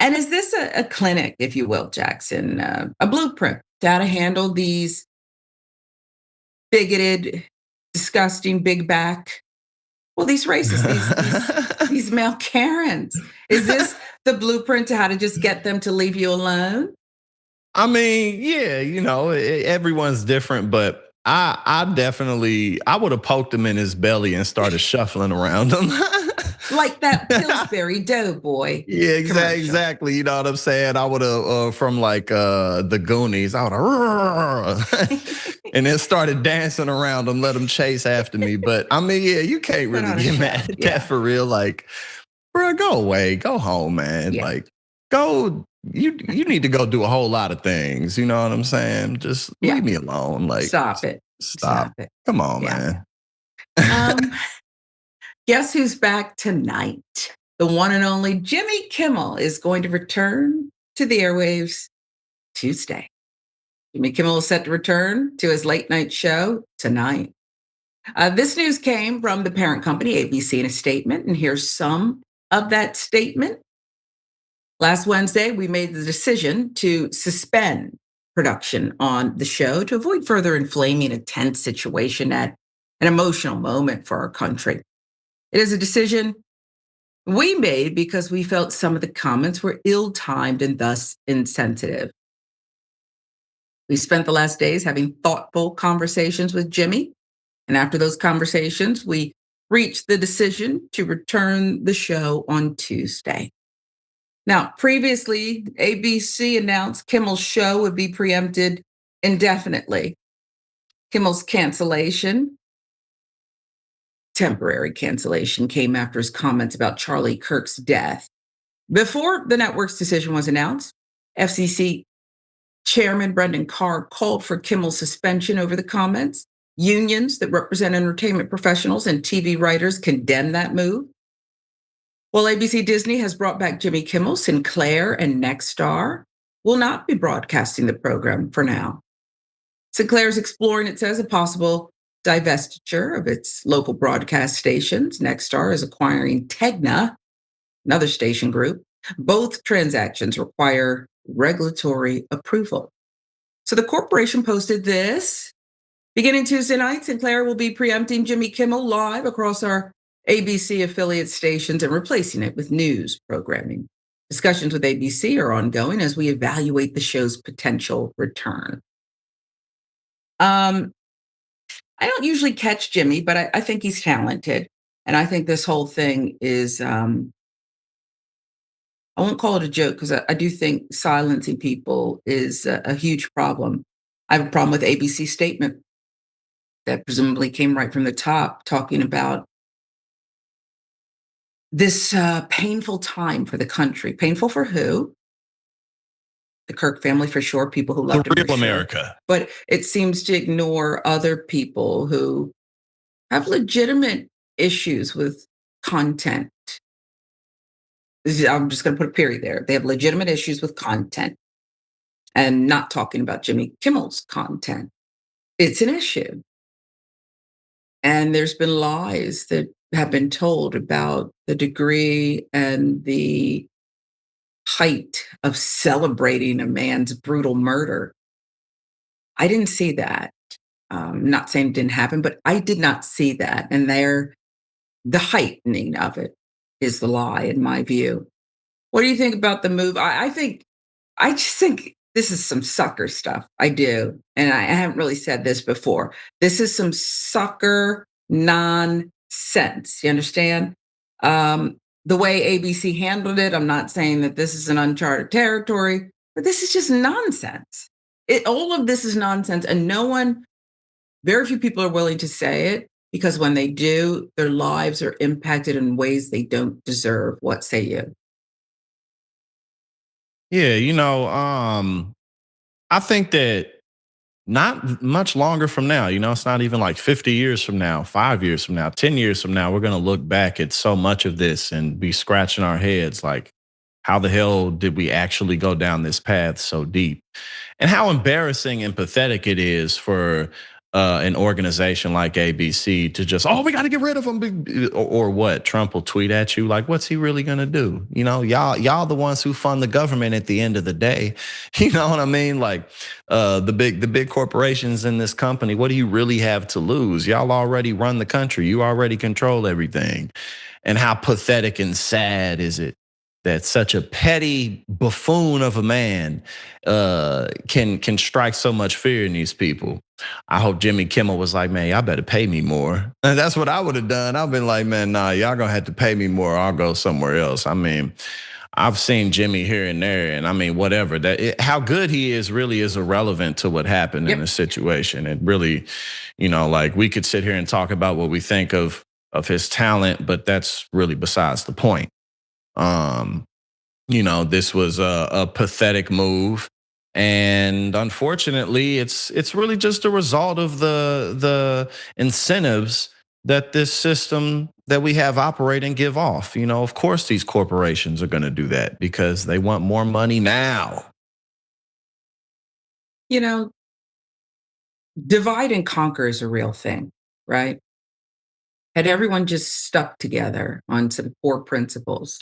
And is this a clinic, if you will, Jackson, a blueprint to how to handle these bigoted, disgusting, big back Well, these racists, these male Karens. Is this the blueprint to how to just get them to leave you alone? I mean, yeah, everyone's different, but I definitely would have poked him in his belly and started shuffling around him. Like that Pillsbury Doughboy. Yeah, exactly. You know what I'm saying? I would have from like the Goonies. I would have and then started dancing around him, let him chase after me. But I mean, yeah, you can't really get mad at that for real. Like, bro, go away, go home, man. Yeah. Like, go. You need to go do a whole lot of things. You know what I'm saying? Just leave me alone. Like, stop it. Stop it. Come on, man. Guess who's back tonight? The one and only Jimmy Kimmel is going to return to the airwaves Tuesday. Jimmy Kimmel is set to return to his late night show tonight. This news came from the parent company, ABC, in a statement, and here's some of that statement. Last Wednesday, we made the decision to suspend production on the show to avoid further inflaming a tense situation at an emotional moment for our country. It is a decision we made because we felt some of the comments were ill-timed and thus insensitive. We spent the last days having thoughtful conversations with Jimmy, and after those conversations, we reached the decision to return the show on Tuesday. Now, previously, ABC announced Kimmel's show would be preempted indefinitely. Kimmel's temporary cancellation, came after his comments about Charlie Kirk's death. Before the network's decision was announced, FCC Chairman Brendan Carr called for Kimmel's suspension over the comments. Unions that represent entertainment professionals and TV writers condemned that move. While ABC Disney has brought back Jimmy Kimmel, Sinclair and Nexstar will not be broadcasting the program for now. Sinclair is exploring, it says, a possible divestiture of its local broadcast stations. Nexstar is acquiring Tegna, another station group. Both transactions require regulatory approval. So the corporation posted this. Beginning Tuesday night, Sinclair will be preempting Jimmy Kimmel live across our ABC affiliate stations and replacing it with news programming. Discussions with ABC are ongoing as we evaluate the show's potential return. I don't usually catch Jimmy, but I think he's talented. And I think this whole thing is, I won't call it a joke because I do think silencing people is a huge problem. I have a problem with ABC's statement that presumably came right from the top, talking about this painful time for the country. Painful for who? The Kirk family, for sure, people who loved him, real America. But it seems to ignore other people who have legitimate issues with content. I'm just going to put a period there. They have legitimate issues with content, and not talking about Jimmy Kimmel's content. It's an issue. And there's been lies that have been told about the degree and the height of celebrating a man's brutal murder. I didn't see that. I'm not saying it didn't happen, but I did not see that. And the heightening of it is the lie, in my view. What do you think about the move? I just think this is some sucker stuff. I do. And I haven't really said this before. This is some sucker nonsense. You understand? The way ABC handled it, I'm not saying that this is an uncharted territory, but this is just nonsense. All of this is nonsense, and very few people are willing to say it, because when they do, their lives are impacted in ways they don't deserve. What say you? Yeah, I think that not much longer from now, it's not even like 50 years from now, 5 years from now, 10 years from now, we're going to look back at so much of this and be scratching our heads like, how the hell did we actually go down this path so deep? And how embarrassing and pathetic it is for an organization like ABC to just, oh, we got to get rid of him, or what? Trump will tweet at you like, what's he really gonna do? You know, y'all the ones who fund the government at the end of the day. You know what I mean? Like the big corporations in this company. What do you really have to lose? Y'all already run the country. You already control everything. And how pathetic and sad is it that such a petty buffoon of a man can strike so much fear in these people? I hope Jimmy Kimmel was like, man, y'all better pay me more. And that's what I would have done. I've been like, man, nah, y'all gonna have to pay me more or I'll go somewhere else. I mean, I've seen Jimmy here and there, and I mean, whatever. How good he is really is irrelevant to what happened in the situation. It really, like we could sit here and talk about what we think of his talent, but that's really besides the point. This was a pathetic move. And unfortunately, it's really just a result of the incentives that this system that we have operating give off. Of course, these corporations are going to do that because they want more money now. Divide and conquer is a real thing, right? Had everyone just stuck together on some core principles,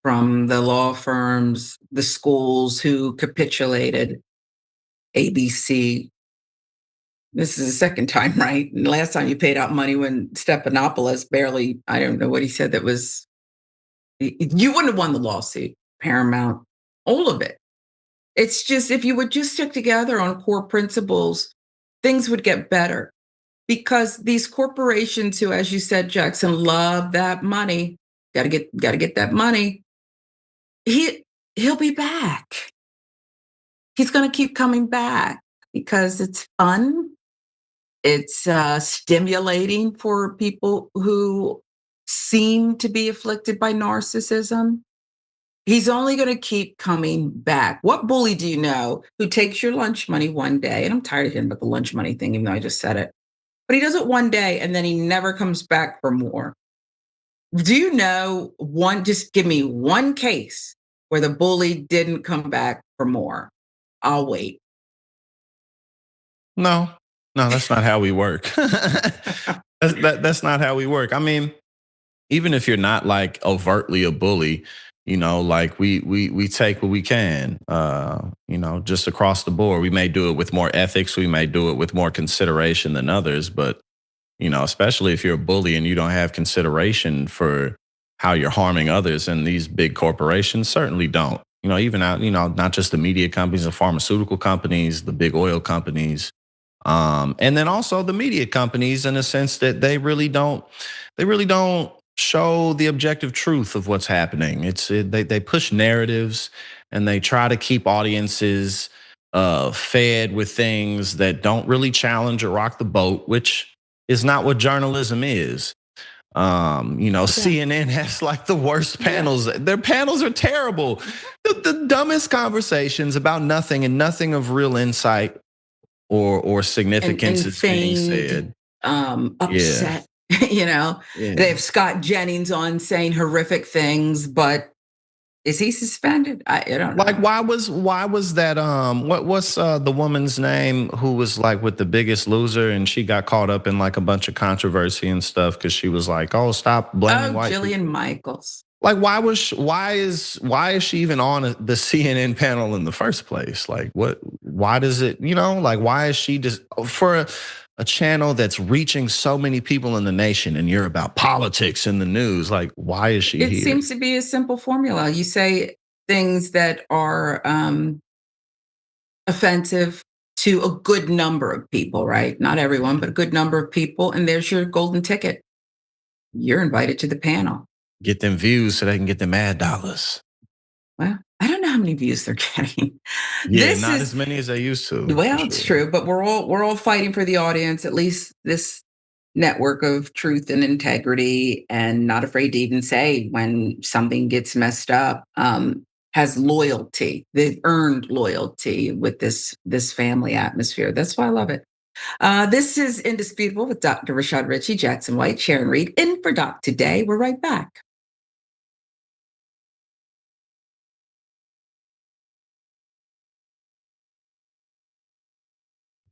from the law firms, the schools who capitulated, ABC. This is the second time, right? And the last time you paid out money when Stephanopoulos barely, I don't know what he said, that was, you wouldn't have won the lawsuit, Paramount, all of it. It's just, if you would just stick together on core principles, things would get better. Because these corporations who, as you said, Jackson, love that money, gotta get that money. He'll be back. He's gonna keep coming back because it's fun. It's stimulating for people who seem to be afflicted by narcissism. He's only going to keep coming back. What bully do you know who takes your lunch money one day? And I'm tired of hearing about the lunch money thing, even though I just said it. But he does it one day and then he never comes back for more. Do you know just give me one case where the bully didn't come back for more? I'll wait. No, that's not how we work. That's not how we work. I mean, even if you're not like overtly a bully, like we take what we can, just across the board. We may do it with more ethics. We may do it with more consideration than others, but especially if you're a bully and you don't have consideration for how you're harming others, and these big corporations certainly don't. Even out, not just the media companies, the pharmaceutical companies, the big oil companies, and then also the media companies, in a sense that they really don't show the objective truth of what's happening. They push narratives and they try to keep audiences fed with things that don't really challenge or rock the boat, which is not what journalism is. CNN has like the worst panels. Their panels are terrible. The dumbest conversations about nothing and nothing of real insight or significance and is being said. Upset. They have Scott Jennings on saying horrific things, but is he suspended? I don't know. Like, why was that? What's the woman's name who was like with The Biggest Loser, and she got caught up in like a bunch of controversy and stuff because she was like, "Oh, stop blaming white people." Jillian Michaels. Like, why is she even on the CNN panel in the first place? Like, what? Why does it? Like, why is she just for a channel that's reaching so many people in the nation, and you're about politics in the news? Like, why is she here? It seems to be a simple formula. You say things that are offensive to a good number of people, right? Not everyone, but a good number of people, and there's your golden ticket. You're invited to the panel. Get them views so they can get them ad dollars. Well, I don't know how many views they're getting. Yeah, not as many as they used to. Well, it's true, but we're all fighting for the audience. At least this network of truth and integrity, and not afraid to even say when something gets messed up. Has loyalty. They've earned loyalty with this family atmosphere. That's why I love it. This is Indisputable with Dr. Rashad Ritchie, Jackson White, Sharon Reed, in for Doc today. We're right back.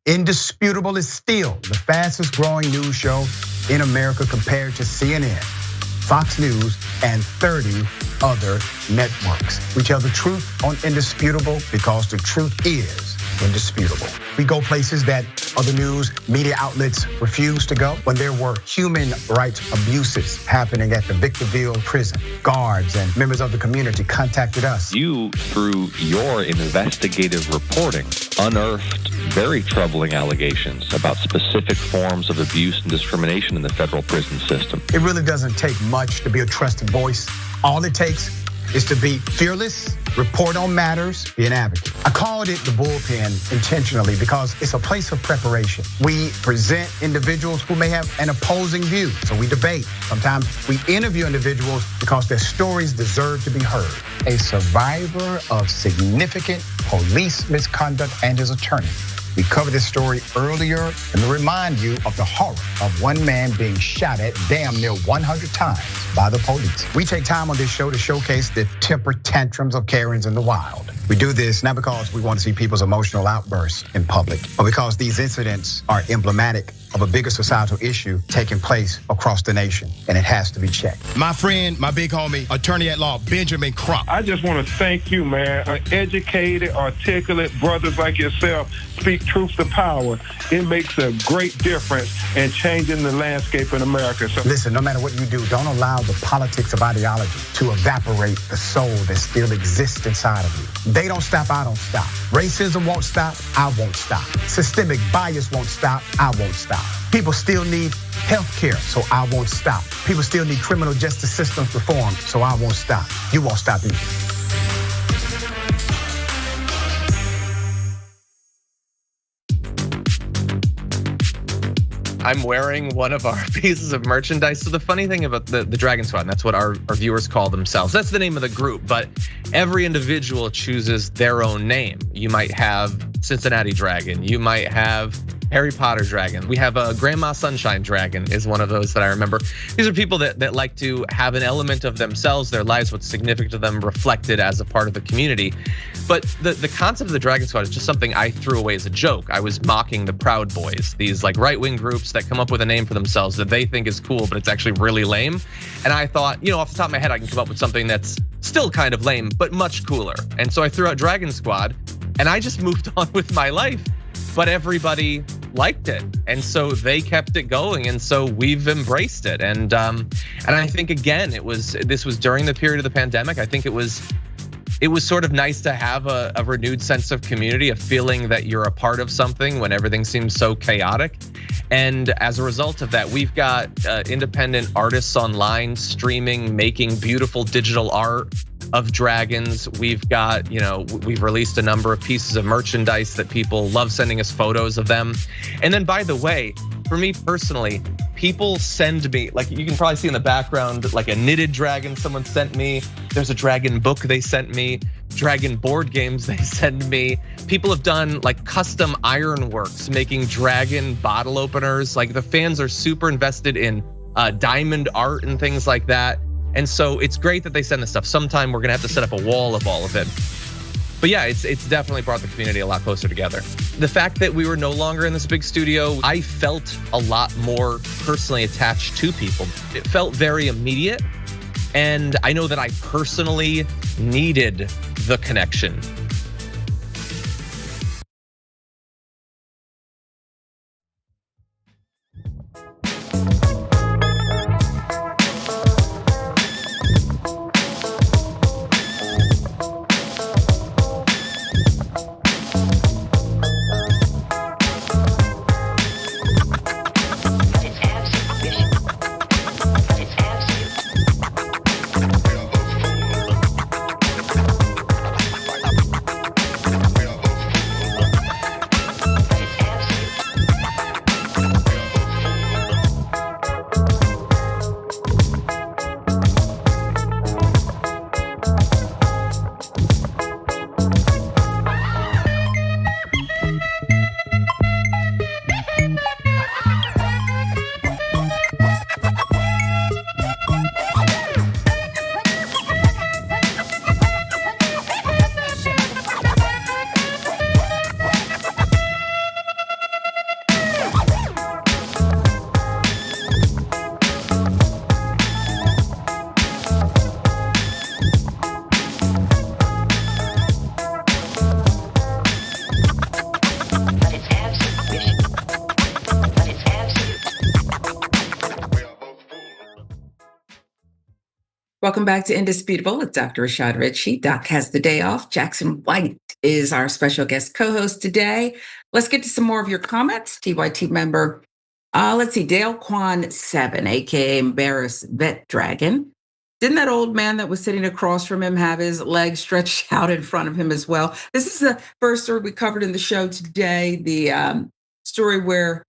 Indisputable is still the fastest growing news show in America compared to CNN, Fox News, and 30 other networks. We tell the truth on Indisputable because the truth is indisputable. We go places that other news media outlets refuse to go. When there were human rights abuses happening at the Victorville prison, guards and members of the community contacted us. You, through your investigative reporting, unearthed very troubling allegations about specific forms of abuse and discrimination in the federal prison system. It really doesn't take much to be a trusted voice. All it takes is to be fearless, report on matters, be an advocate. I called it the bullpen intentionally because it's a place of preparation. We present individuals who may have an opposing view, so we debate. Sometimes we interview individuals because their stories deserve to be heard. A survivor of significant police misconduct and his attorney. We covered this story earlier and to remind you of the horror of one man being shot at damn near 100 times by the police. We take time on this show to showcase the temper tantrums of Karens in the wild. We do this not because we want to see people's emotional outbursts in public, but because these incidents are emblematic of a bigger societal issue taking place across the nation, and it has to be checked. My friend, my big homie, attorney at law, Benjamin Crump. I just want to thank you, man. Educated, articulate brothers like yourself speak truth to power. It makes a great difference in changing the landscape in America. So listen, no matter what you do, don't allow the politics of ideology to evaporate the soul that still exists inside of you. They don't stop, I don't stop. Racism won't stop, I won't stop. Systemic bias won't stop, I won't stop. People still need health care, so I won't stop. People still need criminal justice systems reform, so I won't stop. You won't stop either. I'm wearing one of our pieces of merchandise. So the funny thing about the Dragon Squad, and that's what our viewers call themselves. That's the name of the group, but every individual chooses their own name. You might have Cincinnati Dragon. You might have Harry Potter Dragon. We have a Grandma Sunshine Dragon is one of those that I remember. These are people that like to have an element of themselves, their lives, what's significant to them reflected as a part of the community. But the concept of the Dragon Squad is just something I threw away as a joke. I was mocking the Proud Boys, these like right-wing groups that come up with a name for themselves that they think is cool, but it's actually really lame. And I thought, off the top of my head, I can come up with something that's still kind of lame, but much cooler. And so I threw out Dragon Squad and I just moved on with my life. But everybody liked it, and so they kept it going, and so we've embraced it. And I think again, this was during the period of the pandemic. I think it was sort of nice to have a renewed sense of community, a feeling that you're a part of something when everything seems so chaotic. And as a result of that, we've got independent artists online streaming, making beautiful digital art of dragons. We've got, we've released a number of pieces of merchandise that people love sending us photos of them. And then, by the way, for me personally, people send me, like you can probably see in the background, like a knitted dragon someone sent me. There's a dragon book they sent me, dragon board games they send me. People have done like custom ironworks, making dragon bottle openers. Like the fans are super invested in diamond art and things like that. And so it's great that they send this stuff. Sometime we're gonna have to set up a wall of all of it. But yeah, it's definitely brought the community a lot closer together. The fact that we were no longer in this big studio, I felt a lot more personally attached to people. It felt very immediate. And I know that I personally needed the connection. Welcome back to Indisputable with Dr. Rashad Ritchie. Doc has the day off. Jackson White is our special guest co-host today. Let's get to some more of your comments. TYT member, let's see, Dale Quan 7, aka Embarrass Vet Dragon. Didn't that old man that was sitting across from him have his legs stretched out in front of him as well? This is the first story we covered in the show today, the story where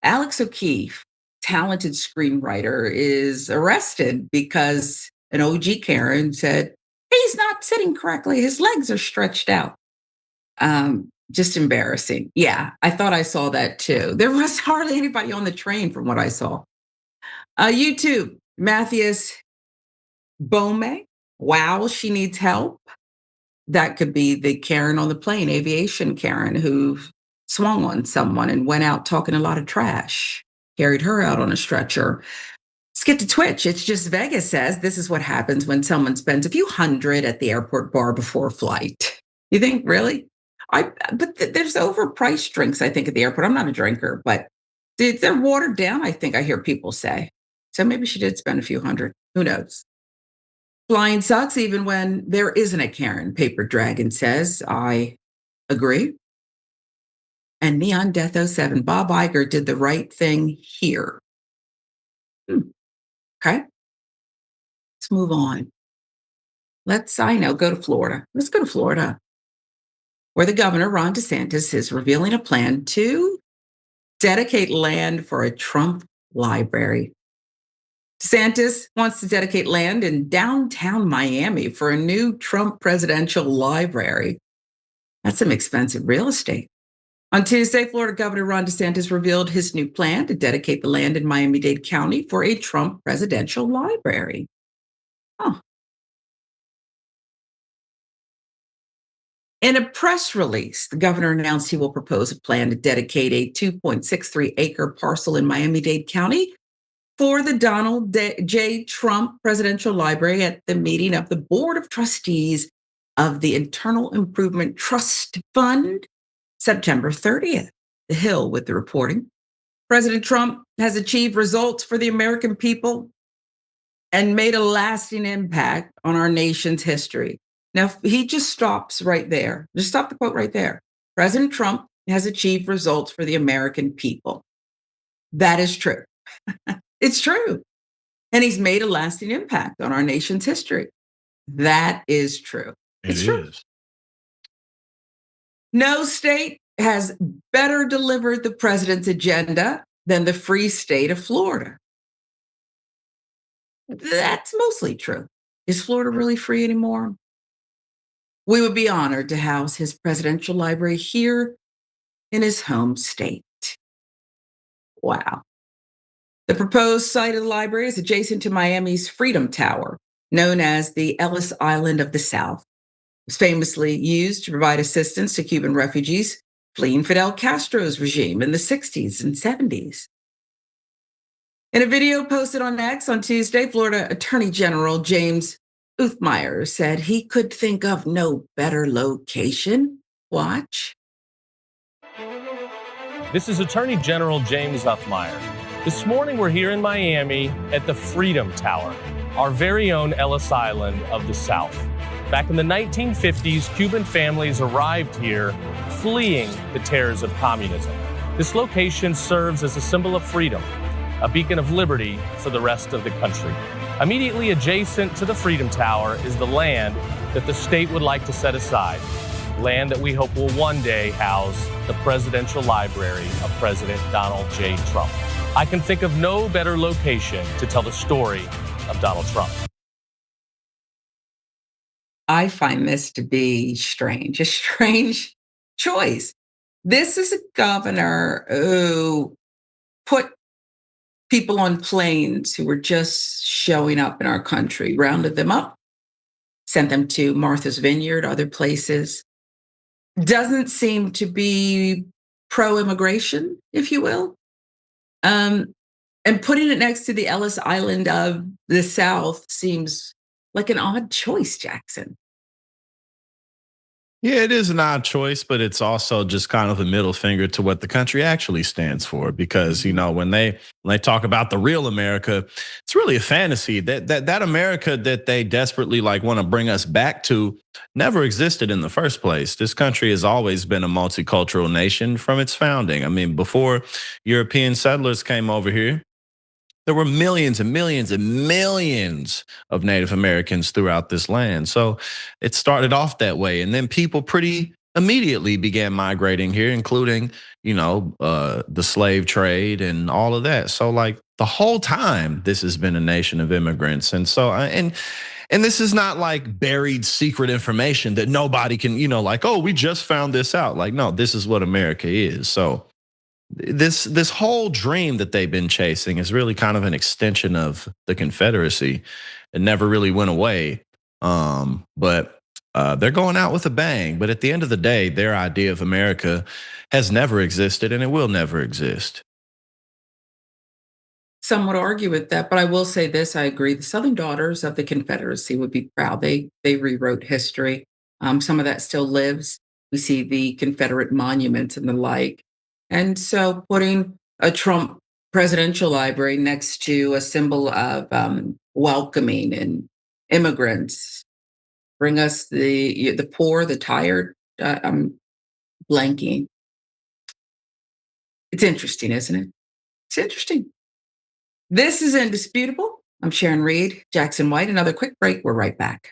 Alex O'Keefe, talented screenwriter, is arrested because an OG Karen said, he's not sitting correctly. His legs are stretched out. Just embarrassing. Yeah, I thought I saw that too. There was hardly anybody on the train from what I saw. YouTube, Matthias Bome. Wow, she needs help. That could be the Karen on the plane, aviation Karen, who swung on someone and went out talking a lot of trash, carried her out on a stretcher. Let's get to Twitch. It's Just Vegas says this is what happens when someone spends a few hundred at the airport bar before a flight. You think, really? But there's overpriced drinks, I think, at the airport. I'm not a drinker, but they're watered down, I think I hear people say. So maybe she did spend a few hundred. Who knows? Flying sucks even when there isn't a Karen, Paper Dragon says. I agree. And Neon Death 07, Bob Iger did the right thing here. Okay, let's move on. Go to Florida. Let's go to Florida, where the governor, Ron DeSantis, is revealing a plan to dedicate land for a Trump library. DeSantis wants to dedicate land in downtown Miami for a new Trump presidential library. That's some expensive real estate. On Tuesday, Florida Governor Ron DeSantis revealed his new plan to dedicate the land in Miami-Dade County for a Trump presidential library. In a press release, the governor announced he will propose a plan to dedicate a 2.63-acre parcel in Miami-Dade County for the Donald J. Trump Presidential Library at the meeting of the Board of Trustees of the Internal Improvement Trust Fund, September 30th. The Hill with the reporting. President Trump has achieved results for the American people and made a lasting impact on our nation's history. Now, he just stops right there. Just stop the quote right there. President Trump has achieved results for the American people. That is true. It's true. And he's made a lasting impact on our nation's history. That is true. It's true. No state has better delivered the president's agenda than the free state of Florida. That's mostly true. Is Florida really free anymore? We would be honored to house his presidential library here in his home state. Wow. The proposed site of the library is adjacent to Miami's Freedom Tower, known as the Ellis Island of the South. It was famously used to provide assistance to Cuban refugees fleeing Fidel Castro's regime in the 60s and 70s. In a video posted on X on Tuesday, Florida Attorney General James Uthmeyer said he could think of no better location. Watch. This is Attorney General James Uthmeyer. This morning we're here in Miami at the Freedom Tower, our very own Ellis Island of the South. Back in the 1950s, Cuban families arrived here fleeing the terrors of communism. This location serves as a symbol of freedom, a beacon of liberty for the rest of the country. Immediately adjacent to the Freedom Tower is the land that the state would like to set aside, land that we hope will one day house the presidential library of President Donald J. Trump. I can think of no better location to tell the story of Donald Trump. I find this to be strange, a strange choice. This is a governor who put people on planes who were just showing up in our country, rounded them up, sent them to Martha's Vineyard, other places. Doesn't seem to be pro-immigration, if you will. And putting it next to the Ellis Island of the South seems like an odd choice, Jackson. Yeah, it is an odd choice, but it's also just kind of a middle finger to what the country actually stands for. Because when they talk about the real America, it's really a fantasy. That America that they desperately want to bring us back to never existed in the first place. This country has always been a multicultural nation from its founding. I mean, before European settlers came over here, there were millions and millions and millions of Native Americans throughout this land. So it started off that way. And then people pretty immediately began migrating here, including, the slave trade and all of that. So the whole time, this has been a nation of immigrants. And so, and this is not buried secret information that nobody can, oh, we just found this out. No, this is what America is. So this whole dream that they've been chasing is really kind of an extension of the Confederacy. It never really went away, but they're going out with a bang. But at the end of the day, their idea of America has never existed, and it will never exist. Some would argue with that, but I will say this: I agree. The Southern Daughters of the Confederacy would be proud. They rewrote history. Some of that still lives. We see the Confederate monuments and the like. And so putting a Trump presidential library next to a symbol of welcoming and immigrants, bring us the poor, the tired, I'm blanking. It's interesting, isn't it? It's interesting. This is Indisputable. I'm Sharon Reed, Jackson White. Another quick break. We're right back.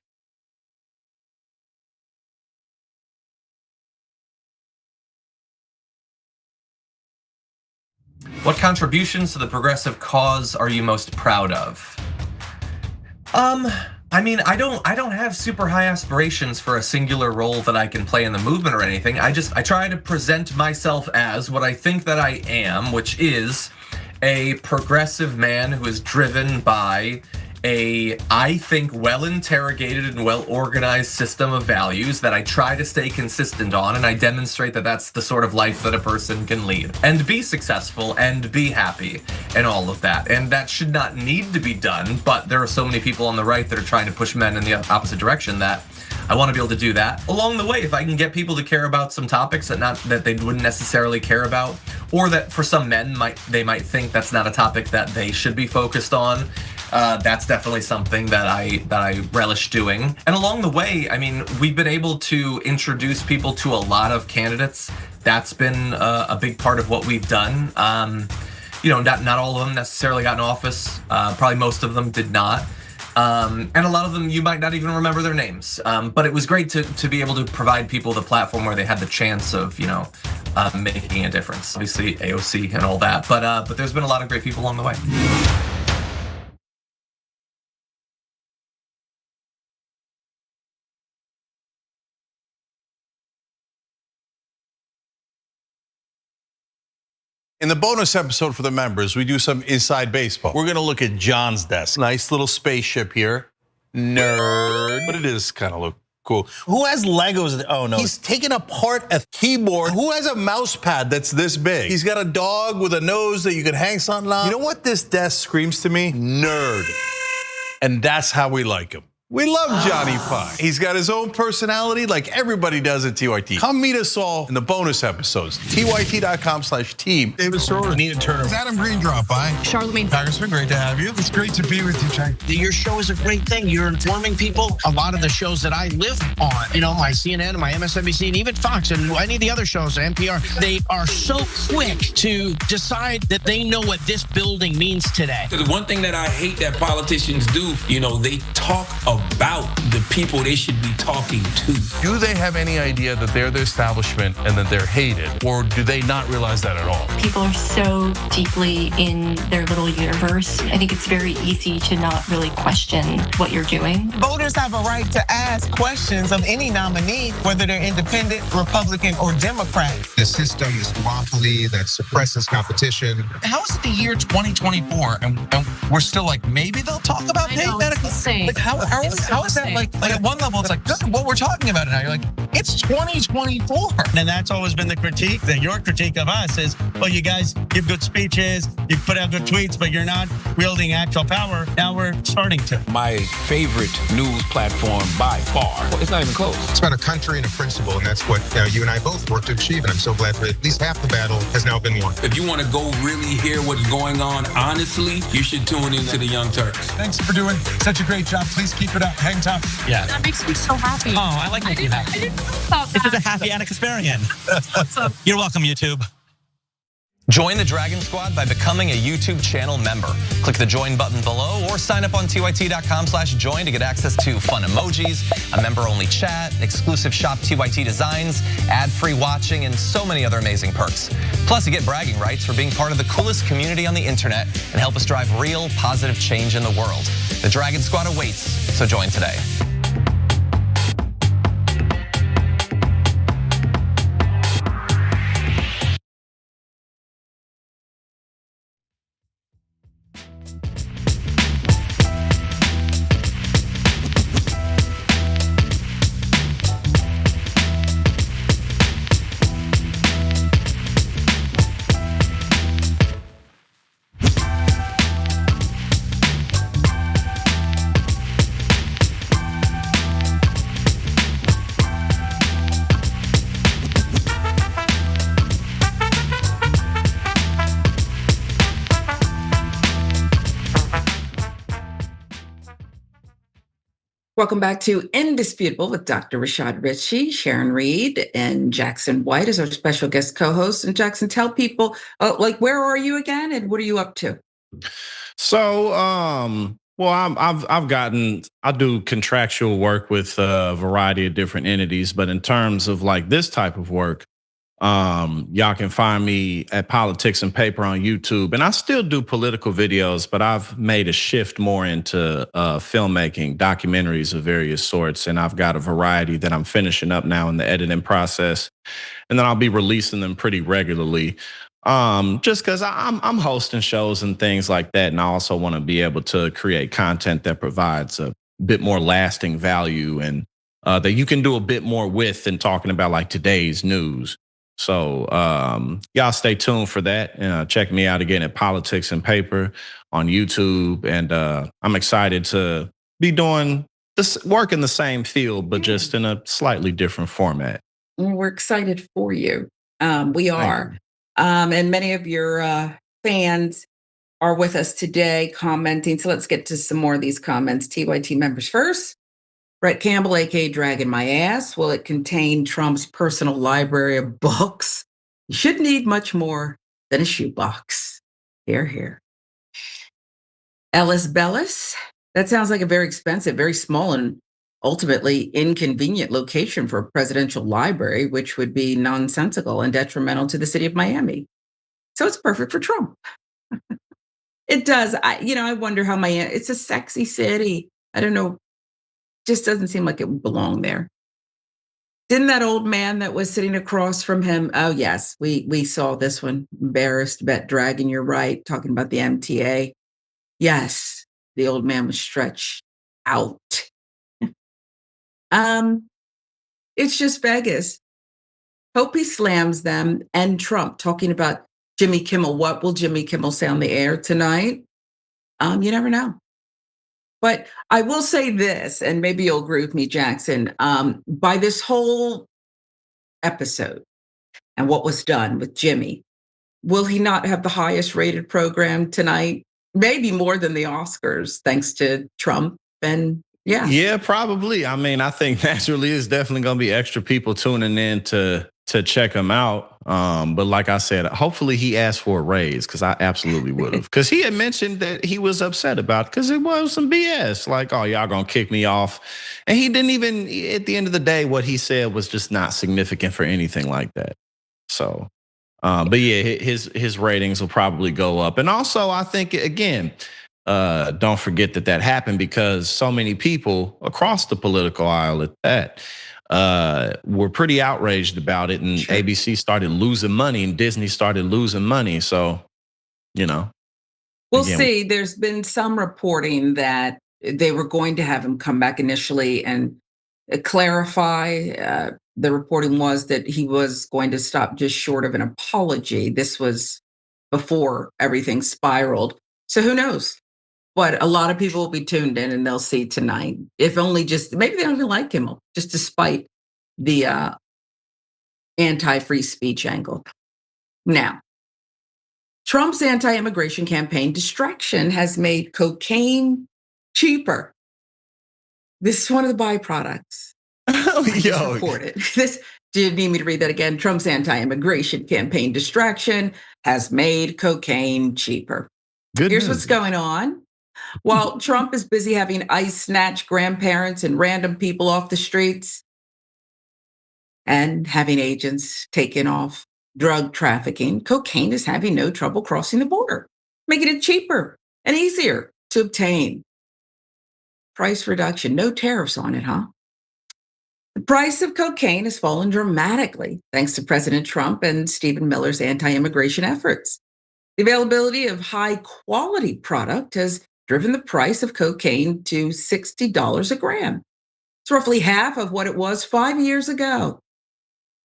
What contributions to the progressive cause are you most proud of? I mean, I don't have super high aspirations for a singular role that I can play in the movement or anything. I try to present myself as what I think that I am, which is a progressive man who is driven by I think, well-interrogated and well-organized system of values that I try to stay consistent on, and I demonstrate that that's the sort of life that a person can lead and be successful and be happy and all of that. And that should not need to be done, but there are so many people on the right that are trying to push men in the opposite direction that I want to be able to do that. Along the way, if I can get people to care about some topics that they wouldn't necessarily care about, or that for some men they might think that's not a topic that they should be focused on, that's definitely something that I relish doing. And along the way, I mean, we've been able to introduce people to a lot of candidates. That's been a big part of what we've done. Not all of them necessarily got in office. Probably most of them did not. And a lot of them, you might not even remember their names. But it was great to be able to provide people the platform where they had the chance of, making a difference. Obviously, AOC and all that. But there's been a lot of great people along the way. In the bonus episode for the members, we do some inside baseball. We're gonna look at John's desk. Nice little spaceship here. Nerd. But it is kind of look cool. Who has Legos? Oh no. He's taken apart a keyboard. Who has a mouse pad that's this big? He's got a dog with a nose that you can hang something on. You know what this desk screams to me? Nerd. And that's how we like him. We love Johnny Pie. He's got his own personality like everybody does at TYT. Come meet us all in the bonus episodes. TYT.com/team. David Sorrell, Nina Turner. Does Adam Green drop by? Charlemagne. Congressman, great to have you. It's great to be with you, Chang. Your show is a great thing. You're informing people. A lot of the shows that I live on, my CNN, my MSNBC, and even Fox, and any of the other shows, NPR, they are so quick to decide that they know what this building means today. The one thing that I hate that politicians do, they talk about the people they should be talking to. Do they have any idea that they're the establishment and that they're hated? Or do they not realize that at all? People are so deeply in their little universe. I think it's very easy to not really question what you're doing. Voters have a right to ask questions of any nominee, whether they're independent, Republican, or Democrat. The system is duopoly that suppresses competition. How is it the year 2024 and we're still like, maybe they'll talk about paid medical? Like, how are how is that like at one level, it's like, look at what we're talking about now. You're like, it's 2024. And that's always been the critique, that your critique of us is, well, you guys give good speeches, you put out good tweets, but you're not wielding actual power. Now we're starting to. My favorite news platform by far. It's not even close. It's about a country and a principle, and that's what you and I both work to achieve, and I'm so glad that at least half the battle has now been won. If you want to go really hear what's going on, honestly, you should tune into the Young Turks. Thanks for doing such a great job. Please keep it up. Hang tough. Yeah. That makes me so happy. Oh, I like making you happy. I didn't know about that. This is a happy Anna Kasparian. You're welcome, YouTube. Join the Dragon Squad by becoming a YouTube channel member. Click the join button below or sign up on tyt.com/join to get access to fun emojis, a member-only chat, exclusive shop TYT designs, ad-free watching, and so many other amazing perks. Plus, you get bragging rights for being part of the coolest community on the internet and help us drive real positive change in the world. The Dragon Squad awaits, so join today. Welcome back to Indisputable with Dr. Rashad Ritchie, Sharon Reed, and Jackson White as our special guest co-host. And Jackson, tell people, where are you again, and what are you up to? So, well, I do contractual work with a variety of different entities, but in terms of like this type of work, y'all can find me at Politics and Paper on YouTube, and I still do political videos, but I've made a shift more into filmmaking, documentaries of various sorts, and I've got a variety that I'm finishing up now in the editing process, and then I'll be releasing them pretty regularly. Just because I'm hosting shows and things like that, and I also want to be able to create content that provides a bit more lasting value and that you can do a bit more with than talking about like today's news. So y'all stay tuned for that. Check me out again at Politics and Paper on YouTube. And I'm excited to be doing this work in the same field, but just in a slightly different format. We're excited for you. We are. And many of your fans are with us today commenting. So let's get to some more of these comments. TYT members first. Brett Campbell, aka Dragging My Ass. Will it contain Trump's personal library of books? You shouldn't need much more than a shoebox. Hear, hear. Ellis Bellis. That sounds like a very expensive, very small, and ultimately inconvenient location for a presidential library, which would be nonsensical and detrimental to the city of Miami. So it's perfect for Trump. It does. I wonder how Miami, it's a sexy city. I don't know. Just doesn't seem like it would belong there. Didn't that old man that was sitting across from him? Oh, yes, we saw this one. Embarrassed about dragging, you're right, talking about the MTA. Yes, the old man was stretched out. It's just Vegas. Hope he slams them. And Trump talking about Jimmy Kimmel. What will Jimmy Kimmel say on the air tonight? You never know. But I will say this, and maybe you'll agree with me, Jackson, by this whole episode and what was done with Jimmy, will he not have the highest rated program tonight? Maybe more than the Oscars, thanks to Trump. And yeah, probably. I mean, I think naturally is definitely going to be extra people tuning in to check him out. But like I said, hopefully he asked for a raise, because I absolutely would have. Because he had mentioned that he was upset about it because it was some BS. Like, oh, y'all gonna kick me off. And he didn't even, at the end of the day, what he said was just not significant for anything like that. So, but yeah, his ratings will probably go up. And also, I think, again, don't forget that happened because so many people across the political aisle at that were pretty outraged about it, and ABC started losing money and Disney started losing money. So, we'll see. There's been some reporting that they were going to have him come back initially and clarify. The reporting was that he was going to stop just short of an apology. This was before everything spiraled. So who knows? But a lot of people will be tuned in and they'll see tonight. If only just, maybe they don't even like Kimmel, just despite the anti-free speech angle. Now, Trump's anti-immigration campaign distraction has made cocaine cheaper. This is one of the byproducts. Oh, yo. Reported. Do you need me to read that again? Trump's anti-immigration campaign distraction has made cocaine cheaper. Here's what's going on. While Trump is busy having ICE snatch grandparents and random people off the streets and having agents taken off drug trafficking, cocaine is having no trouble crossing the border, making it cheaper and easier to obtain. Price reduction, no tariffs on it, huh? The price of cocaine has fallen dramatically thanks to President Trump and Stephen Miller's anti-immigration efforts. The availability of high-quality product has driven the price of cocaine to $60 a gram. It's roughly half of what it was 5 years ago.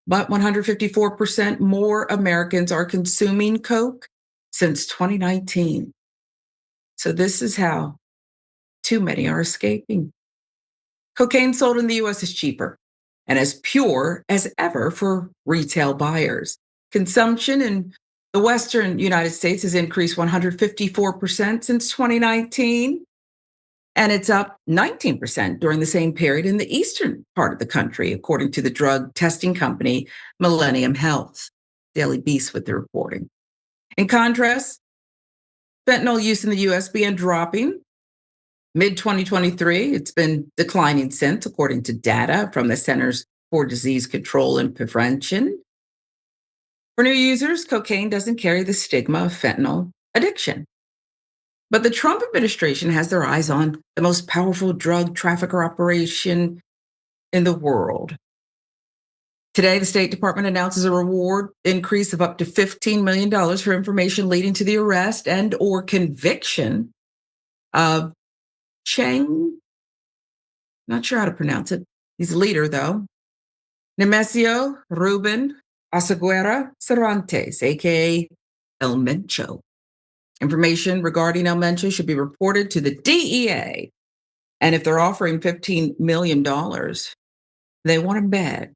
But 154% more Americans are consuming coke since 2019. So this is how too many are escaping. Cocaine sold in the US is cheaper and as pure as ever for retail buyers. Consumption in the Western United States has increased 154% since 2019, and it's up 19% during the same period in the eastern part of the country, according to the drug testing company Millennium Health. Daily Beast with the reporting. In contrast, fentanyl use in the US began dropping mid-2023. It's been declining since, according to data from the Centers for Disease Control and Prevention. For new users, cocaine doesn't carry the stigma of fentanyl addiction. But the Trump administration has their eyes on the most powerful drug trafficker operation in the world. Today, the State Department announces a reward increase of up to $15 million for information leading to the arrest and or conviction of Cheng, not sure how to pronounce it. He's a leader, though. Nemesio Ruben Asaguera Cervantes, aka El Mencho. Information regarding El Mencho should be reported to the DEA. And if they're offering $15 million, they want him bad.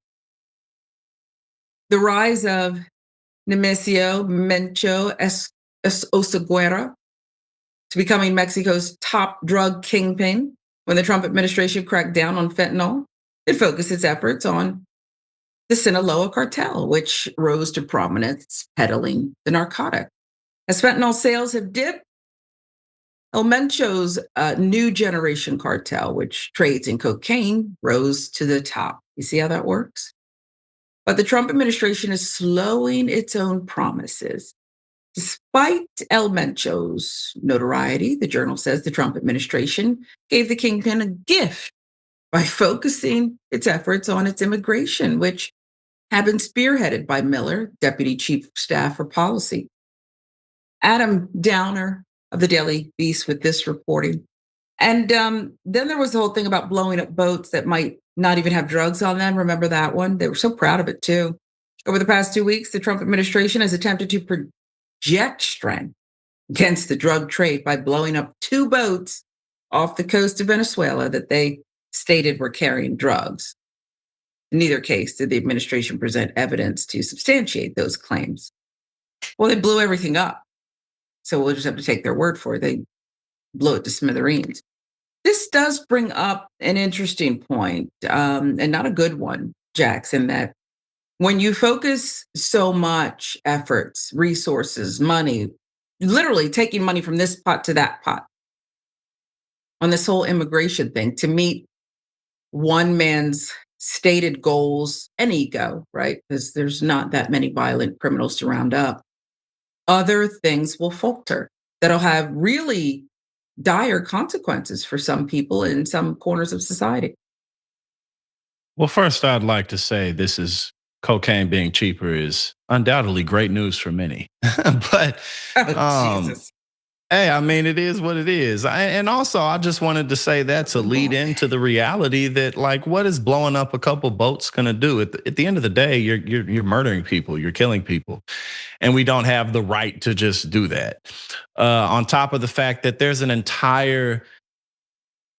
The rise of Nemesio Mencho Osaguera to becoming Mexico's top drug kingpin when the Trump administration cracked down on fentanyl, it focused its efforts on the Sinaloa cartel, which rose to prominence peddling the narcotic. As fentanyl sales have dipped, El Mencho's new generation cartel, which trades in cocaine, rose to the top. You see how that works? But the Trump administration is slowing its own promises. Despite El Mencho's notoriety, the Journal says the Trump administration gave the kingpin a gift by focusing its efforts on its immigration, which had been spearheaded by Miller, Deputy Chief of Staff for Policy. Adam Downer of the Daily Beast with this reporting. And then there was the whole thing about blowing up boats that might not even have drugs on them. Remember that one? They were so proud of it too. Over the past 2 weeks, the Trump administration has attempted to project strength against the drug trade by blowing up 2 boats off the coast of Venezuela that they stated were carrying drugs. In neither case did the administration present evidence to substantiate those claims. Well, they blew everything up. So we'll just have to take their word for it. They blew it to smithereens. This does bring up an interesting point, and not a good one, Jackson, that when you focus so much efforts, resources, money, literally taking money from this pot to that pot on this whole immigration thing to meet one man's stated goals and ego, right? Because there's not that many violent criminals to round up. Other things will falter that'll have really dire consequences for some people in some corners of society. Well, first, I'd like to say this is cocaine being cheaper is undoubtedly great news for many. But Jesus. Hey, I mean, it is what it is. And also, I just wanted to say that to lead into the reality that, like, what is blowing up a couple boats gonna do? At the end of the day, you're murdering people, you're killing people, and we don't have the right to just do that. On top of the fact that there's an entire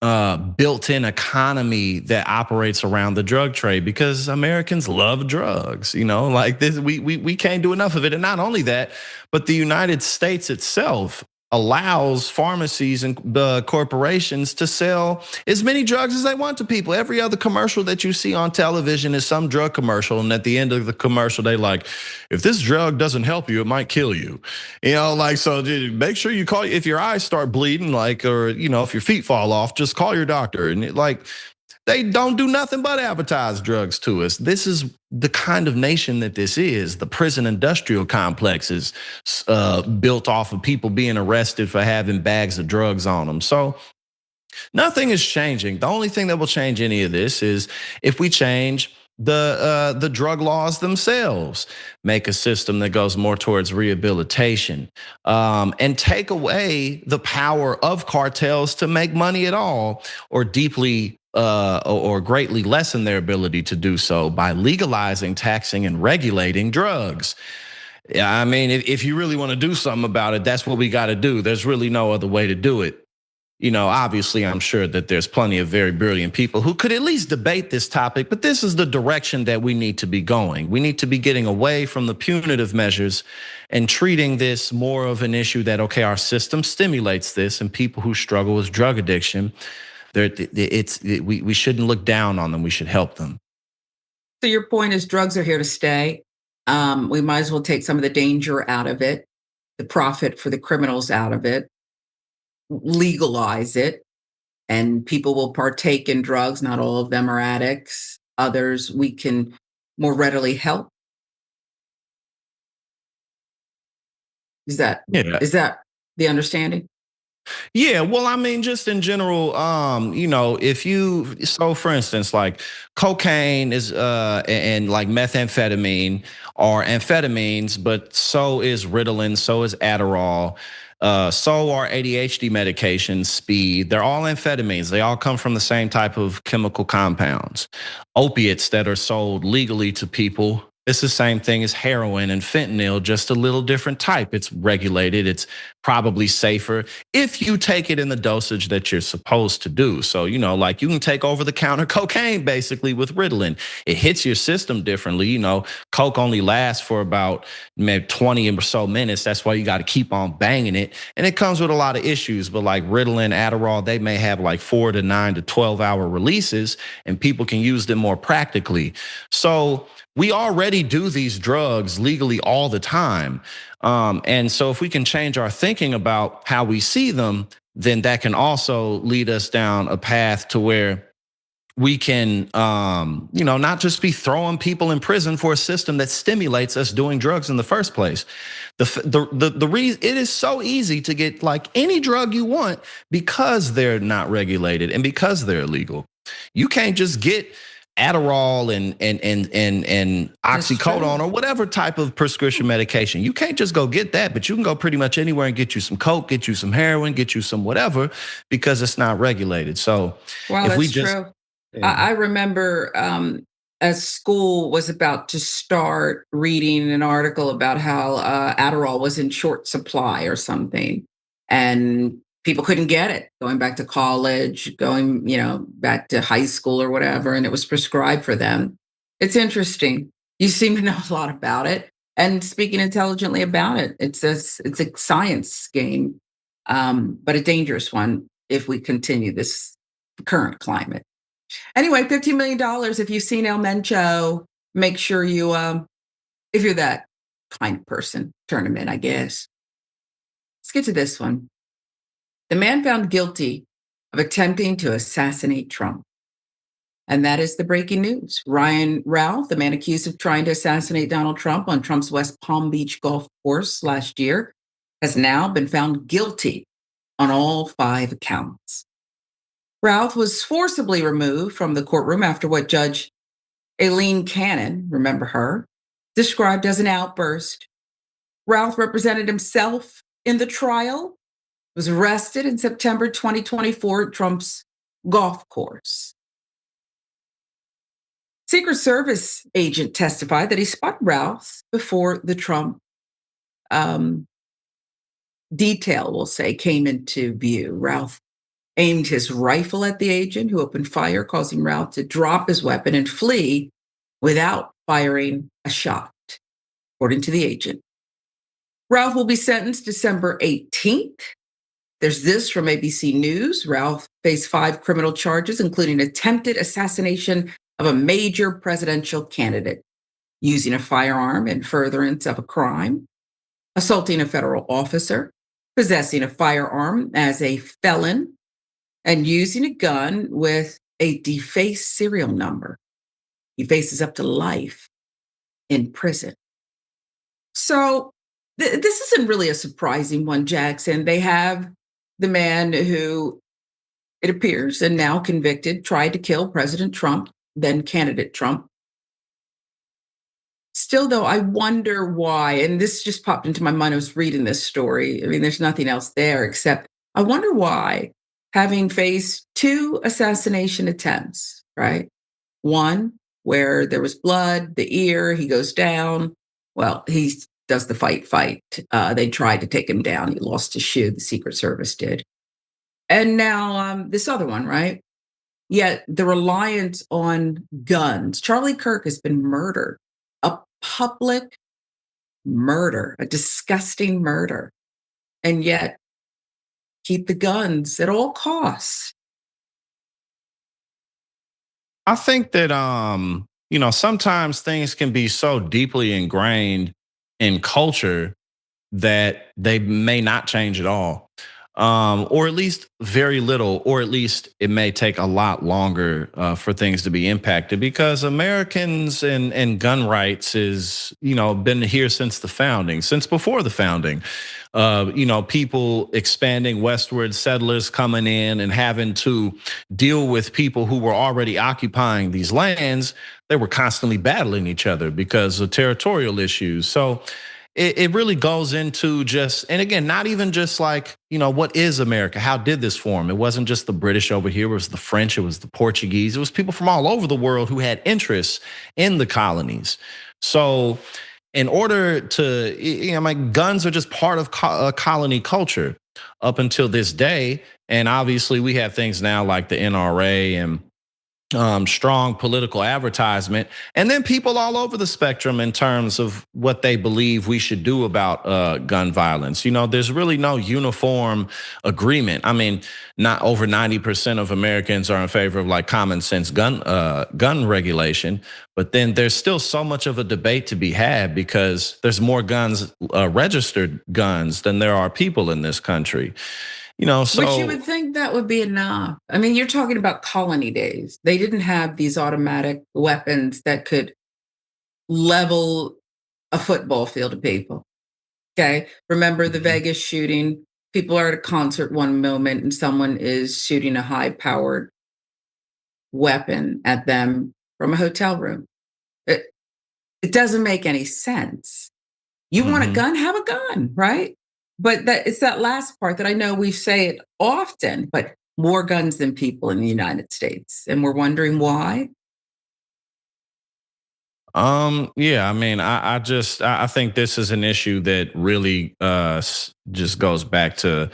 built-in economy that operates around the drug trade because Americans love drugs. Like this, we can't do enough of it. And not only that, but the United States itself allows pharmacies and corporations to sell as many drugs as they want to people. Every other commercial that you see on television is some drug commercial, and at the end of the commercial, they like, if this drug doesn't help you, it might kill you. So make sure you call, if your eyes start bleeding, or if your feet fall off, just call your doctor. And they don't do nothing but advertise drugs to us. This is the kind of nation that this is. The prison industrial complex is built off of people being arrested for having bags of drugs on them. So nothing is changing. The only thing that will change any of this is if we change the drug laws themselves, make a system that goes more towards rehabilitation, and take away the power of cartels to make money at all, or deeply or greatly lessen their ability to do so by legalizing, taxing, and regulating drugs. Yeah, I mean, if you really want to do something about it, that's what we got to do. There's really no other way to do it. Obviously, I'm sure that there's plenty of very brilliant people who could at least debate this topic, but this is the direction that we need to be going. We need to be getting away from the punitive measures and treating this more of an issue that, okay, our system stimulates this, and people who struggle with drug addiction, we shouldn't look down on them. We should help them. So your point is drugs are here to stay. We might as well take some of the danger out of it, the profit for the criminals out of it, legalize it, and people will partake in drugs. Not all of them are addicts. Others we can more readily help. Is that the understanding? Yeah, well, I mean, just in general, for instance, like cocaine is and like methamphetamine are amphetamines, but so is Ritalin, so is Adderall. So are ADHD medications, speed. They're all amphetamines. They all come from the same type of chemical compounds. Opiates that are sold legally to people, it's the same thing as heroin and fentanyl, just a little different type. It's regulated. It's probably safer if you take it in the dosage that you're supposed to do. So, like you can take over-the-counter cocaine basically with Ritalin. It hits your system differently. Coke only lasts for about maybe 20 or so minutes. That's why you got to keep on banging it. And it comes with a lot of issues. But like Ritalin, Adderall, they may have like 4 to 9 to 12-hour releases, and people can use them more practically. So we already do these drugs legally all the time. And so if we can change our thinking about how we see them, then that can also lead us down a path to where we can, not just be throwing people in prison for a system that stimulates us doing drugs in the first place. The reason it is so easy to get like any drug you want because they're not regulated and because they're illegal. You can't just get Adderall and oxycodone or whatever type of prescription medication. You can't just go get that, but you can go pretty much anywhere and get you some coke, get you some heroin, get you some whatever, because it's not regulated. So Well, that's true. Yeah. I remember as school was about to start, reading an article about how Adderall was in short supply or something, and people couldn't get it, going back to college, going, back to high school or whatever, and it was prescribed for them. It's interesting. You seem to know a lot about it and speaking intelligently about it. It's a science game, but a dangerous one if we continue this current climate. Anyway, $15 million. If you've seen El Mencho, make sure you, if you're that kind of person, turn him in, I guess. Let's get to this one. The man found guilty of attempting to assassinate Trump. And that is the breaking news. Ryan Ralph, the man accused of trying to assassinate Donald Trump on Trump's West Palm Beach golf course last year, has now been found guilty on all 5 accounts. Ralph was forcibly removed from the courtroom after what Judge Aileen Cannon, remember her, described as an outburst. Ralph represented himself in the trial was arrested in September 2024 at Trump's golf course. Secret Service agent testified that he spotted Ralph before the Trump detail, we'll say, came into view. Ralph aimed his rifle at the agent, who opened fire, causing Ralph to drop his weapon and flee without firing a shot, according to the agent. Ralph will be sentenced December 18th. There's this from ABC News. Ralph faced 5 criminal charges, including attempted assassination of a major presidential candidate, using a firearm in furtherance of a crime, assaulting a federal officer, possessing a firearm as a felon, and using a gun with a defaced serial number. He faces up to life in prison. So this isn't really a surprising one, Jackson. They have the man who, it appears, and now convicted, tried to kill President Trump, then candidate Trump. Still, though, I wonder why, and this just popped into my mind. I was reading this story. I mean, there's nothing else there except I wonder why, having faced 2 assassination attempts, right? One where there was blood, the ear, he goes down. Well, he does the fight. They tried to take him down. He lost his shoe, the Secret Service did. And now this other one, right? Yet the reliance on guns. Charlie Kirk has been murdered, a public murder, a disgusting murder. And yet keep the guns at all costs. I think that sometimes things can be so deeply ingrained in culture that they may not change at all. Or at least very little, or at least it may take a lot longer for things to be impacted, because Americans and gun rights is, been here since the founding, since before the founding. People expanding westward, settlers coming in and having to deal with people who were already occupying these lands. They were constantly battling each other because of territorial issues. So it really goes into just, and again, not even just like, what is America? How did this form? It wasn't just the British over here. It was the French. It was the Portuguese. It was people from all over the world who had interests in the colonies. So in order to, guns are just part of colony culture up until this day. And obviously we have things now like the NRA and strong political advertisement, and then people all over the spectrum in terms of what they believe we should do about gun violence. There's really no uniform agreement. I mean, not over 90% of Americans are in favor of like common sense gun regulation, but then there's still so much of a debate to be had because there's more guns, registered guns, than there are people in this country. So which you would think that would be enough. I mean, you're talking about colony days. They didn't have these automatic weapons that could level a football field of people. Okay. Remember the Vegas shooting? People are at a concert one moment and someone is shooting a high-powered weapon at them from a hotel room. It doesn't make any sense. You want a gun? Have a gun, right? But it's that last part that I know we say it often, but more guns than people in the United States. And we're wondering why. Yeah, I mean, I think this is an issue that really just goes back to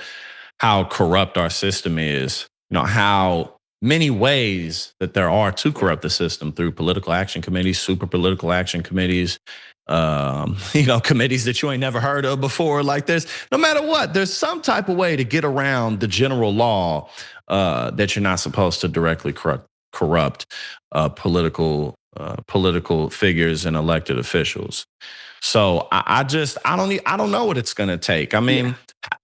how corrupt our system is. How many ways that there are to corrupt the system through political action committees, super political action committees, committees that you ain't never heard of before. Like no matter what, there's some type of way to get around the general law that you're not supposed to directly corrupt political figures and elected officials. So I don't know what it's going to take. I mean,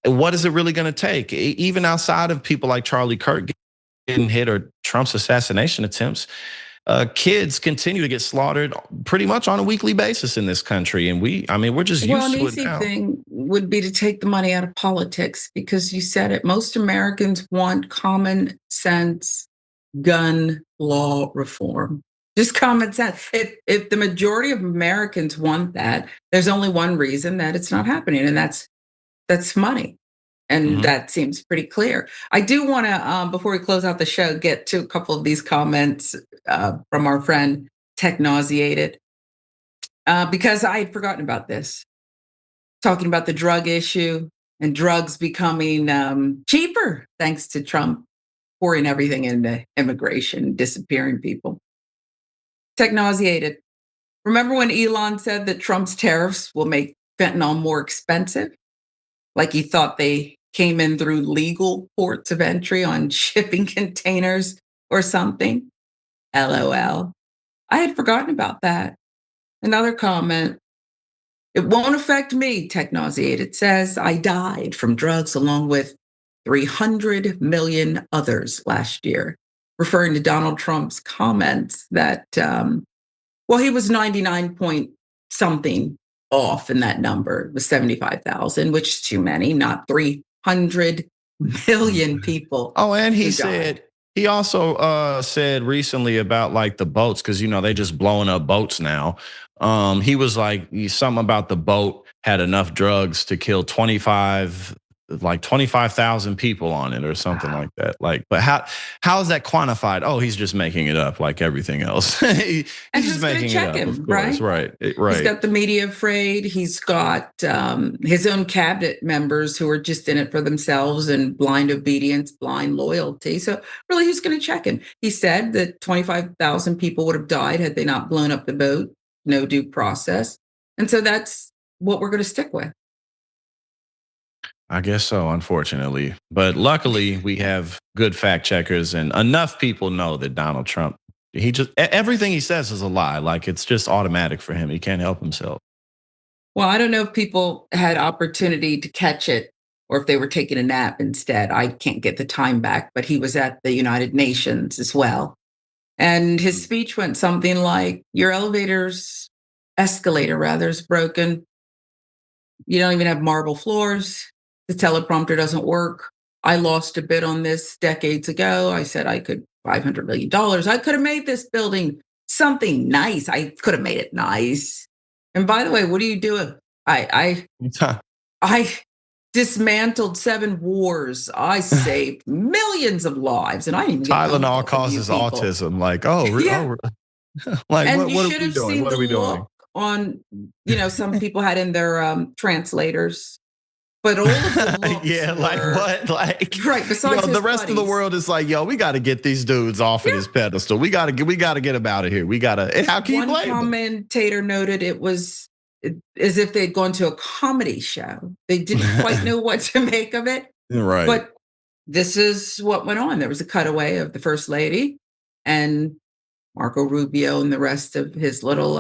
what is it really going to take? Even outside of people like Charlie Kirk getting hit or Trump's assassination attempts, kids continue to get slaughtered pretty much on a weekly basis in this country. And we're just used to it now. Well, an easy thing would be to take the money out of politics, because you said it. Most Americans want common sense gun law reform. Just common sense. If the majority of Americans want that, there's only one reason that it's not happening, and that's money. And that seems pretty clear. I do want to, before we close out the show, get to a couple of these comments from our friend Tech Nauseated, because I had forgotten about this, talking about the drug issue and drugs becoming cheaper thanks to Trump pouring everything into immigration, disappearing people. Tech Nauseated. Remember when Elon said that Trump's tariffs will make fentanyl more expensive? Like he thought they came in through legal ports of entry on shipping containers or something? LOL. I had forgotten about that. Another comment. It won't affect me, Tech Nauseated says. I died from drugs along with 300 million others last year, referring to Donald Trump's comments that, well, he was 99 point something off in that number. It was 75,000, which is too many, not 300 million people. Oh, and he who said, died. he also said recently about like the boats, because they just blowing up boats now. He was like something about the boat had enough drugs to kill 25,000 people on it or something like that. Like, but how is that quantified? Oh, he's just making it up like everything else. He's And just who's going to making it check up, him, of course. Right. He's got the media afraid. He's got his own cabinet members who are just in it for themselves and blind obedience, blind loyalty. So really, who's going to check him? He said that 25,000 people would have died had they not blown up the boat. No due process. And so that's what we're going to stick with. I guess so, unfortunately. But luckily, we have good fact checkers, and enough people know that Donald Trump, everything he says is a lie. Like, it's just automatic for him. He can't help himself. Well, I don't know if people had opportunity to catch it or if they were taking a nap instead. I can't get the time back, but he was at the United Nations as well. And his speech went something like, your escalator rather, is broken. You don't even have marble floors. The teleprompter doesn't work. I lost a bid on this decades ago. I said I could $500 million. I could have made this building something nice. I could have made it nice. And by the way, what are you doing? I dismantled 7 wars. I saved millions of lives, and I didn't even get Tylenol causes autism. Like, like and what you are should we have doing? seen What are the we doing? look on, some people had in their translators, but all of the looks Yeah, like were, what? Like, right, besides the his rest of the buddies. world is like, yo, we got to get these dudes off of this pedestal. We got to get them out of here. We got to. How can you One blame them? commentator noted it was as if they'd gone to a comedy show. They didn't quite know what to make of it. Right. But this is what went on. There was a cutaway of the First Lady and Marco Rubio and the rest of his little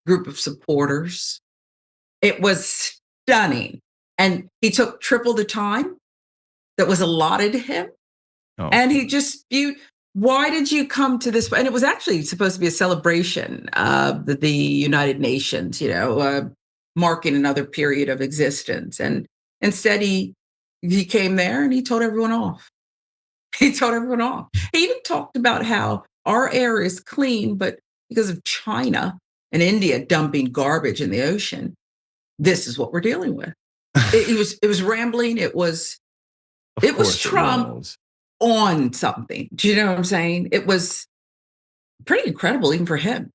group of supporters. It was stunning. And he took triple the time that was allotted to him. And he just spewed, why did you come to this? And it was actually supposed to be a celebration of the United Nations, marking another period of existence. And instead he came there and he told everyone off. He told everyone off. He even talked about how our air is clean, but because of China and India dumping garbage in the ocean, this is what we're dealing with. It was rambling. It was Trump on something. Do you know what I'm saying? It was pretty incredible, even for him.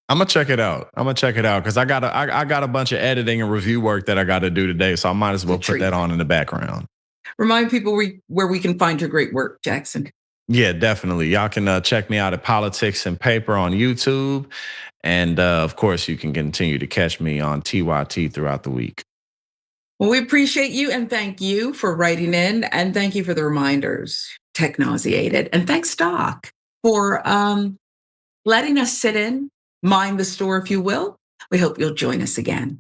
I'm gonna check it out. Because I got a bunch of editing and review work that I got to do today, so I might as well put that on in the background. Remind people where we can find your great work, Jackson. Yeah, definitely. Y'all can check me out at Politics and Paper on YouTube. And of course, you can continue to catch me on TYT throughout the week. Well, we appreciate you and thank you for writing in and thank you for the reminders, Tech Nauseated. And thanks, Doc, for letting us sit in, mind the store, if you will. We hope you'll join us again.